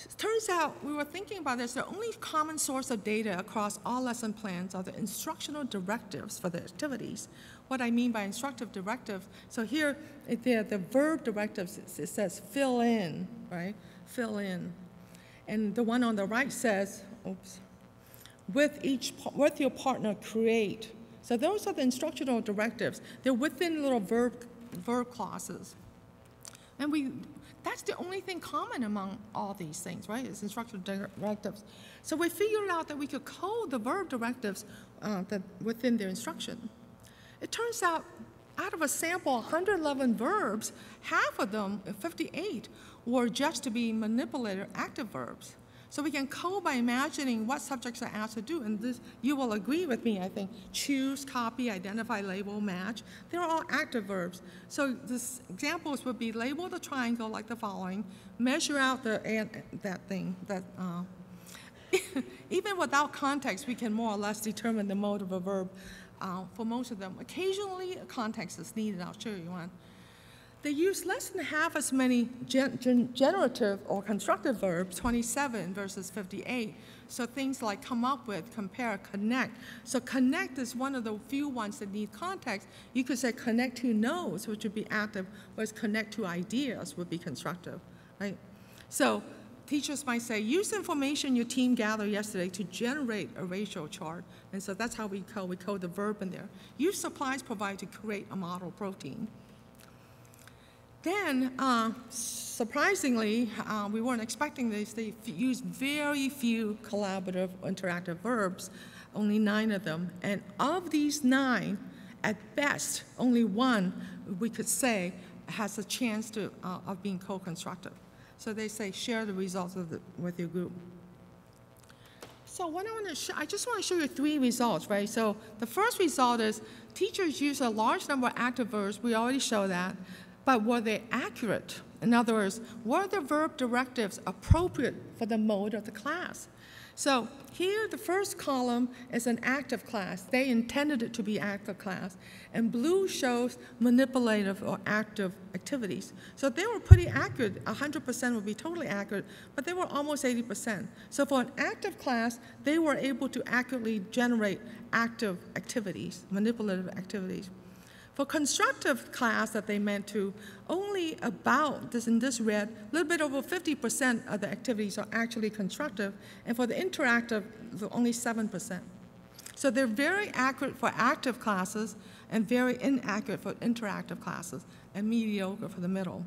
It turns out we were thinking about this. The only common source of data across all lesson plans are the instructional directives for the activities. What I mean by instructive directive, so here the verb directives, it says fill in, right? Fill in. And the one on the right says, with your partner create. So those are the instructional directives. They're within little verb clauses. And that's the only thing common among all these things, right? It's instructional directives. So we figured out that we could code the verb directives within their instruction. It turns out of a sample of 111 verbs, half of them, 58, were judged to be manipulated active verbs. So we can code by imagining what subjects are asked to do. And this, you will agree with me, I think. Choose, copy, identify, label, match. They're all active verbs. So this examples would be label the triangle like the following, measure out that thing. Even without context, we can more or less determine the mode of a verb for most of them. Occasionally, context is needed. I'll show you one. They use less than half as many generative or constructive verbs, 27 versus 58. So things like come up with, compare, connect. So connect is one of the few ones that need context. You could say connect to knows, which would be active, whereas connect to ideas would be constructive, right? So teachers might say, use information your team gathered yesterday to generate a ratio chart. And so that's how we code the verb in there. Use supplies provided to create a model protein. Then, surprisingly, we weren't expecting this. They used very few collaborative interactive verbs, only 9 of them. And of these 9, at best, only 1 we could say has a chance of being co-constructive. So they say share the results with your group. So what I just want to show you 3 results, right? So the first result is teachers use a large number of active verbs. We already show that. But were they accurate? In other words, were the verb directives appropriate for the mode of the class? So here, the first column is an active class. They intended it to be active class. And blue shows manipulative or active activities. So they were pretty accurate. 100% would be totally accurate, but they were almost 80%. So for an active class, they were able to accurately generate active activities, manipulative activities. For constructive class that they meant to, only about, in this red, a little bit over 50% of the activities are actually constructive, and for the interactive, only 7%. So they're very accurate for active classes and very inaccurate for interactive classes, and mediocre for the middle.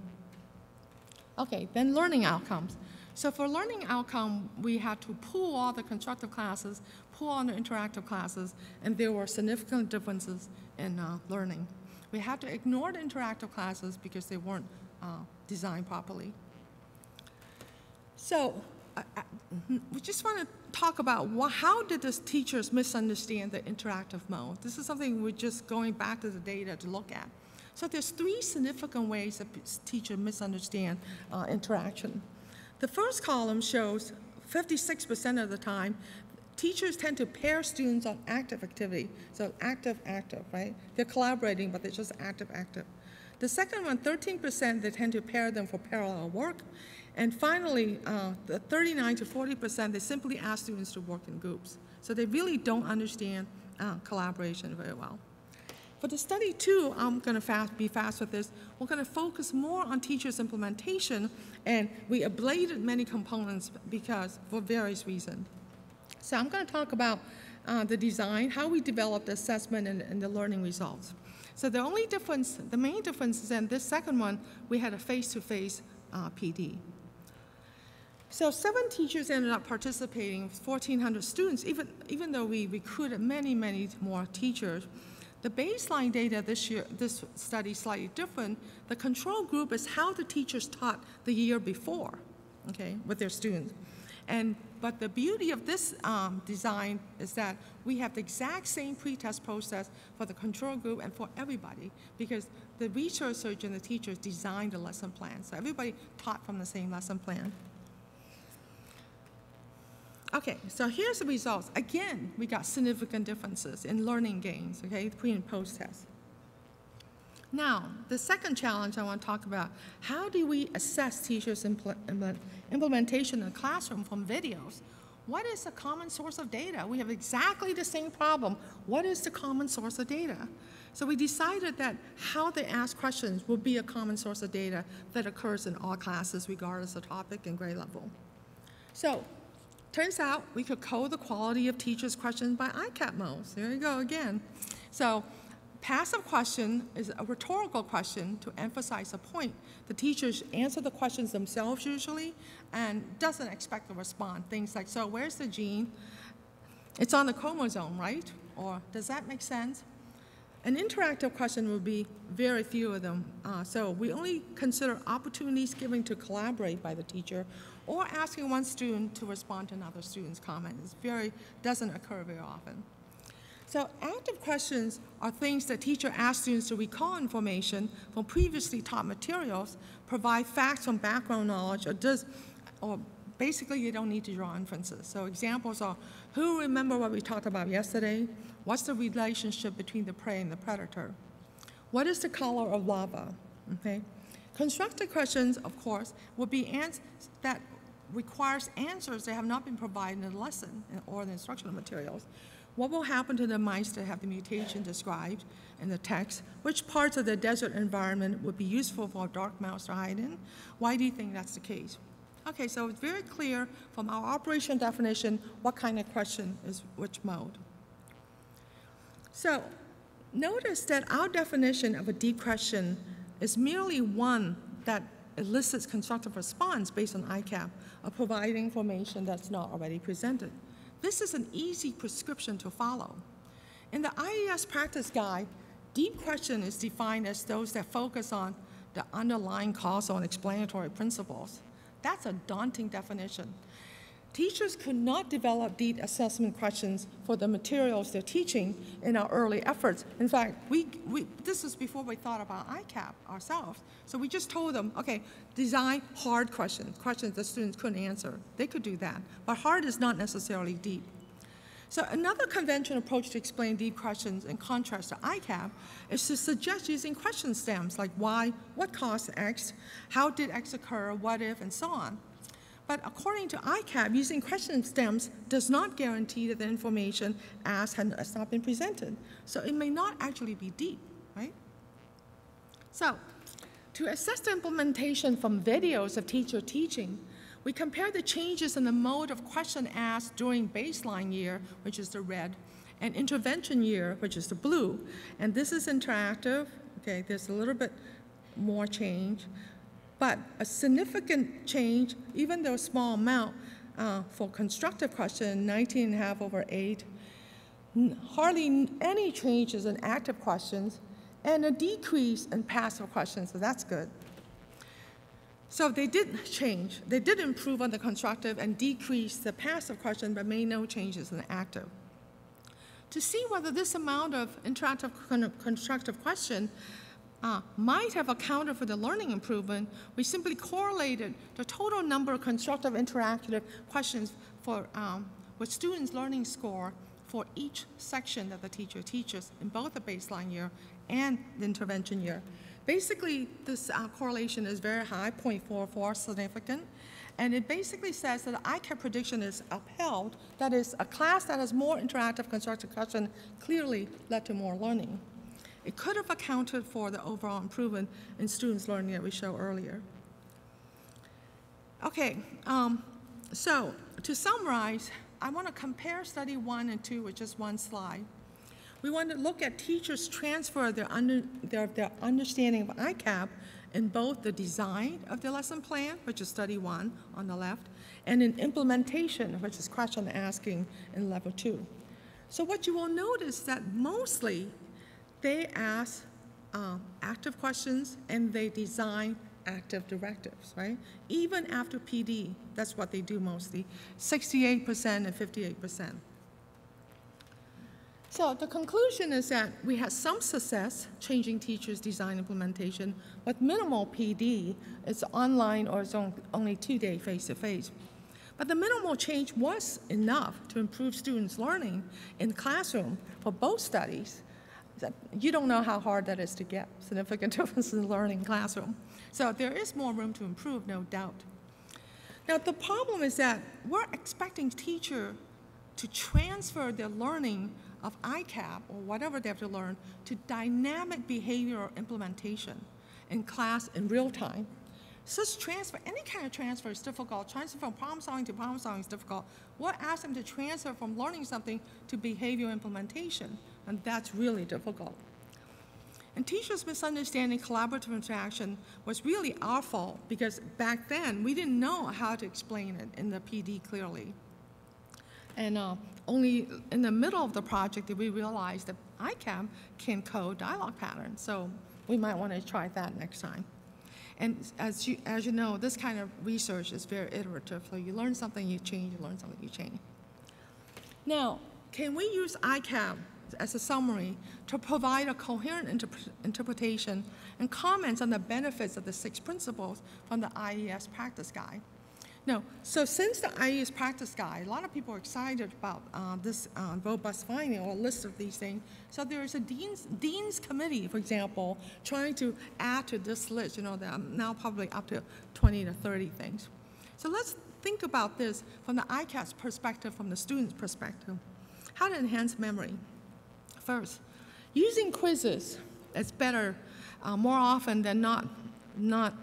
Okay, then learning outcomes. So for learning outcome, we had to pool all the constructive classes, pool all the interactive classes, and there were significant differences in learning. We had to ignore the interactive classes because they weren't designed properly. So we just want to talk about how did the teachers misunderstand the interactive mode? This is something we're just going back to the data to look at. So there's 3 significant ways that teachers misunderstand interaction. The first column shows 56% of the time, teachers tend to pair students on active activity. So active, right? They're collaborating, but they're just active. The second one, 13%, they tend to pair them for parallel work. And finally, the 39 to 40%, they simply ask students to work in groups. So they really don't understand collaboration very well. For the study two, I'm going to be fast with this. We're going to focus more on teachers' implementation, and we ablated many components for various reasons. So I'm going to talk about the design, how we developed the assessment and the learning results. So the main difference is in this second one, we had a face-to-face PD. So 7 teachers ended up participating, 1,400 students, even though we recruited many, many more teachers. The baseline data this study is slightly different. The control group is how the teachers taught the year before, okay, with their students. But the beauty of this design is that we have the exact same pretest process for the control group and for everybody, because the researchers and the teachers designed the lesson plan. So everybody taught from the same lesson plan. Okay, so here's the results. Again, we got significant differences in learning gains, okay, pre and post test. Now, the second challenge I want to talk about, how do we assess teachers' implementation in the classroom from videos? What is the common source of data? We have exactly the same problem. What is the common source of data? So we decided that how they ask questions will be a common source of data that occurs in all classes, regardless of topic and grade level. So, turns out we could code the quality of teachers' questions by ICAP modes. There you go again. So passive question is a rhetorical question to emphasize a point. The teachers answer the questions themselves usually and doesn't expect a response. Things like, so where's the gene? It's on the chromosome, right? Or does that make sense? An interactive question would be very few of them. So we only consider opportunities given to collaborate by the teacher or asking one student to respond to another student's comment. Doesn't occur very often. So active questions are things that teacher asks students to recall information from previously taught materials, provide facts from background knowledge, or basically you don't need to draw inferences. So examples are, who remember what we talked about yesterday? What's the relationship between the prey and the predator? What is the color of lava? Okay. Constructive questions, of course, would be answers that requires answers that have not been provided in the lesson or the instructional materials. What will happen to the mice that have the mutation described in the text? Which parts of the desert environment would be useful for a dark mouse to hide in? Why do you think that's the case? Okay, so it's very clear from our operation definition what kind of question is which mode. So notice that our definition of a deep question is merely one that elicits constructive response based on ICAP of providing information that's not already presented. This is an easy prescription to follow. In the IES practice guide, deep question is defined as those that focus on the underlying causal and explanatory principles. That's a daunting definition. Teachers could not develop deep assessment questions for the materials they're teaching in our early efforts. In fact, this is before we thought about ICAP ourselves. So we just told them, okay, design hard questions, questions that students couldn't answer. They could do that, but hard is not necessarily deep. So another conventional approach to explain deep questions in contrast to ICAP is to suggest using question stems like why, what caused X, how did X occur, what if, and so on. But according to ICAP, using question stems does not guarantee that the information asked has not been presented. So it may not actually be deep, right? So to assess the implementation from videos of teacher teaching, we compare the changes in the mode of question asked during baseline year, which is the red, and intervention year, which is the blue. And this is interactive. Okay, there's a little bit more change. But a significant change, even though a small amount, for constructive question, 19.5 over 8, hardly any changes in active questions, and a decrease in passive questions, so that's good. So they did change. They did improve on the constructive and decrease the passive question, but made no changes in the active. To see whether this amount of interactive constructive question might have accounted for the learning improvement, we simply correlated the total number of constructive interactive questions with students' learning score for each section that the teacher teaches in both the baseline year and the intervention year. Basically, this correlation is very high, 0.44 significant. And it basically says that the ICAP prediction is upheld. That is, a class that has more interactive constructive question clearly led to more learning. It could have accounted for the overall improvement in students' learning that we showed earlier. Okay, so to summarize, I want to compare study 1 and 2 with just one slide. We want to look at teachers transfer their understanding of ICAP in both the design of the lesson plan, which is study 1 on the left, and in implementation, which is question asking in level 2. So what you will notice that mostly they ask active questions and they design active directives, right? Even after PD, that's what they do mostly, 68% and 58%. So the conclusion is that we had some success changing teachers' design implementation with minimal PD. It's online or it's only 2-day face-to-face. But the minimal change was enough to improve students' learning in the classroom for both studies. You don't know how hard that is to get significant differences in learning in classroom. So there is more room to improve, no doubt. Now the problem is that we're expecting teachers to transfer their learning of ICAP or whatever they have to learn to dynamic behavioral implementation in class in real time. Such transfer, any kind of transfer is difficult. Transfer from problem solving to problem solving is difficult. We're asking them to transfer from learning something to behavioral implementation, and that's really difficult. And teachers' misunderstanding collaborative interaction was really our fault because back then we didn't know how to explain it in the PD clearly. And only in the middle of the project did we realize that ICAP can code dialogue patterns. So we might want to try that next time. And as you know, this kind of research is very iterative. So you learn something, you change, you learn something, you change. Now, can we use ICAP as a summary to provide a coherent interpretation and comments on the benefits of the 6 principles from the IES practice guide? No, so since the IES practice guide, a lot of people are excited about this robust finding or a list of these things. So there is a dean's committee, for example, trying to add to this list. You know, there are now probably up to 20 to 30 things. So let's think about this from the ICAP's perspective, from the student's perspective. How to enhance memory? First, using quizzes is better more often than not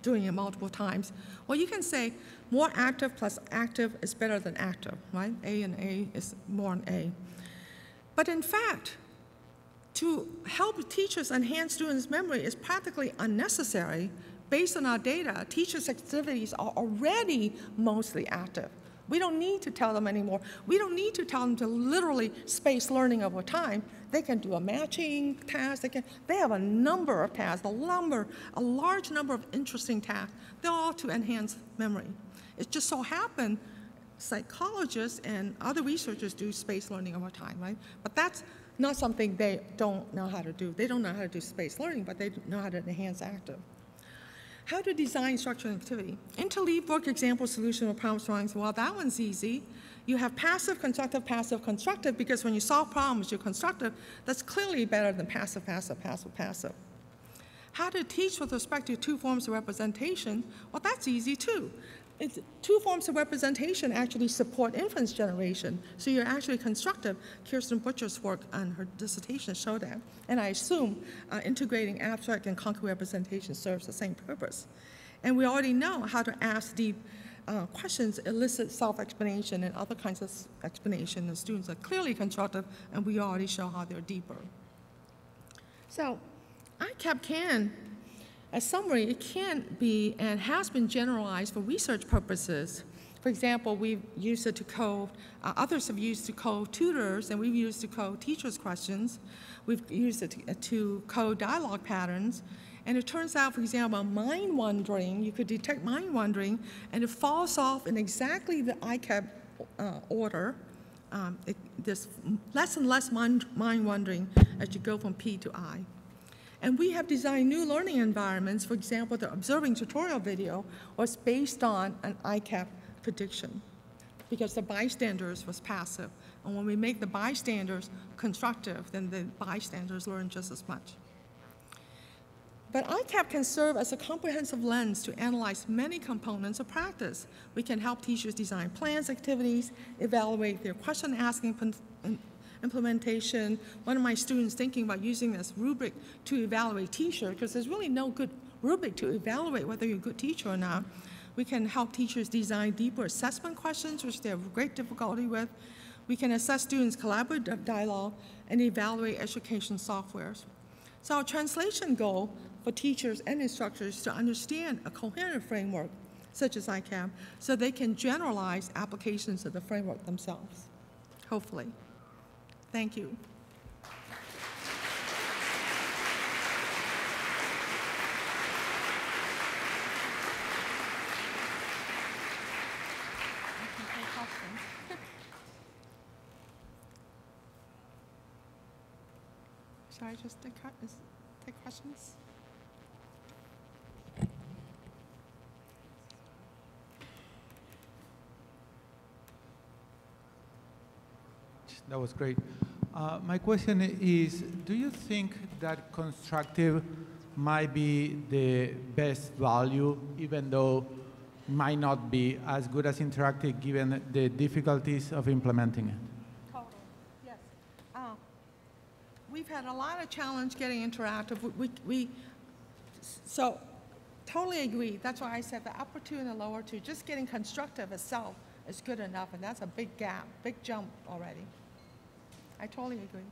doing it multiple times. Well, you can say more active plus active is better than active, right? A and A is more than A. But in fact, to help teachers enhance students' memory is practically unnecessary. Based on our data, teachers' activities are already mostly active. We don't need to tell them anymore. We don't need to tell them to literally space learning over time. They can do a matching task. They have a number of tasks, a large number of interesting tasks. They're all to enhance memory. It just so happens psychologists and other researchers do space learning over time, right? But that's not something they don't know how to do. They don't know how to do space learning, but they know how to enhance active. How to design structured activity. Interleave work example solution with problem solving. Well, that one's easy. You have passive, constructive, because when you solve problems, you're constructive. That's clearly better than passive, passive, passive, passive. How to teach with respect to 2 forms of representation. Well, that's easy too. 2 forms of representation actually support inference generation, so you're actually constructive. Kirsten Butcher's work on her dissertation showed that. And I assume integrating abstract and concrete representation serves the same purpose. And we already know how to ask deep questions, elicit self-explanation and other kinds of explanation. The students are clearly constructive, and we already show how they're deeper. So ICAP can, as summary, it can be and has been generalized for research purposes. For example, we've used it to code, others have used it to code tutors, and we've used it to code teachers' questions. We've used it to code dialogue patterns. And it turns out, for example, mind wandering, you could detect mind wandering, and it falls off in exactly the ICAP order. There's less and less mind wandering as you go from P to I. And we have designed new learning environments. For example, the observing tutorial video was based on an ICAP prediction because the bystanders was passive. And when we make the bystanders constructive, then the bystanders learn just as much. But ICAP can serve as a comprehensive lens to analyze many components of practice. We can help teachers design plans, activities, evaluate their question asking implementation. One of my students thinking about using this rubric to evaluate teacher, because there's really no good rubric to evaluate whether you're a good teacher or not. We can help teachers design deeper assessment questions, which they have great difficulty with. We can assess students' collaborative dialogue and evaluate education softwares. So our translation goal for teachers and instructors is to understand a coherent framework, such as ICAP, so they can generalize applications of the framework themselves, hopefully. Thank you. Should I just take questions? That was great. My question is, do you think that constructive might be the best value, even though it might not be as good as interactive given the difficulties of implementing it? Totally, yes. We've had a lot of challenge getting interactive. So totally agree. That's why I said the upper two and the lower two, just getting constructive itself is good enough, and that's a big gap, big jump already. I totally agree.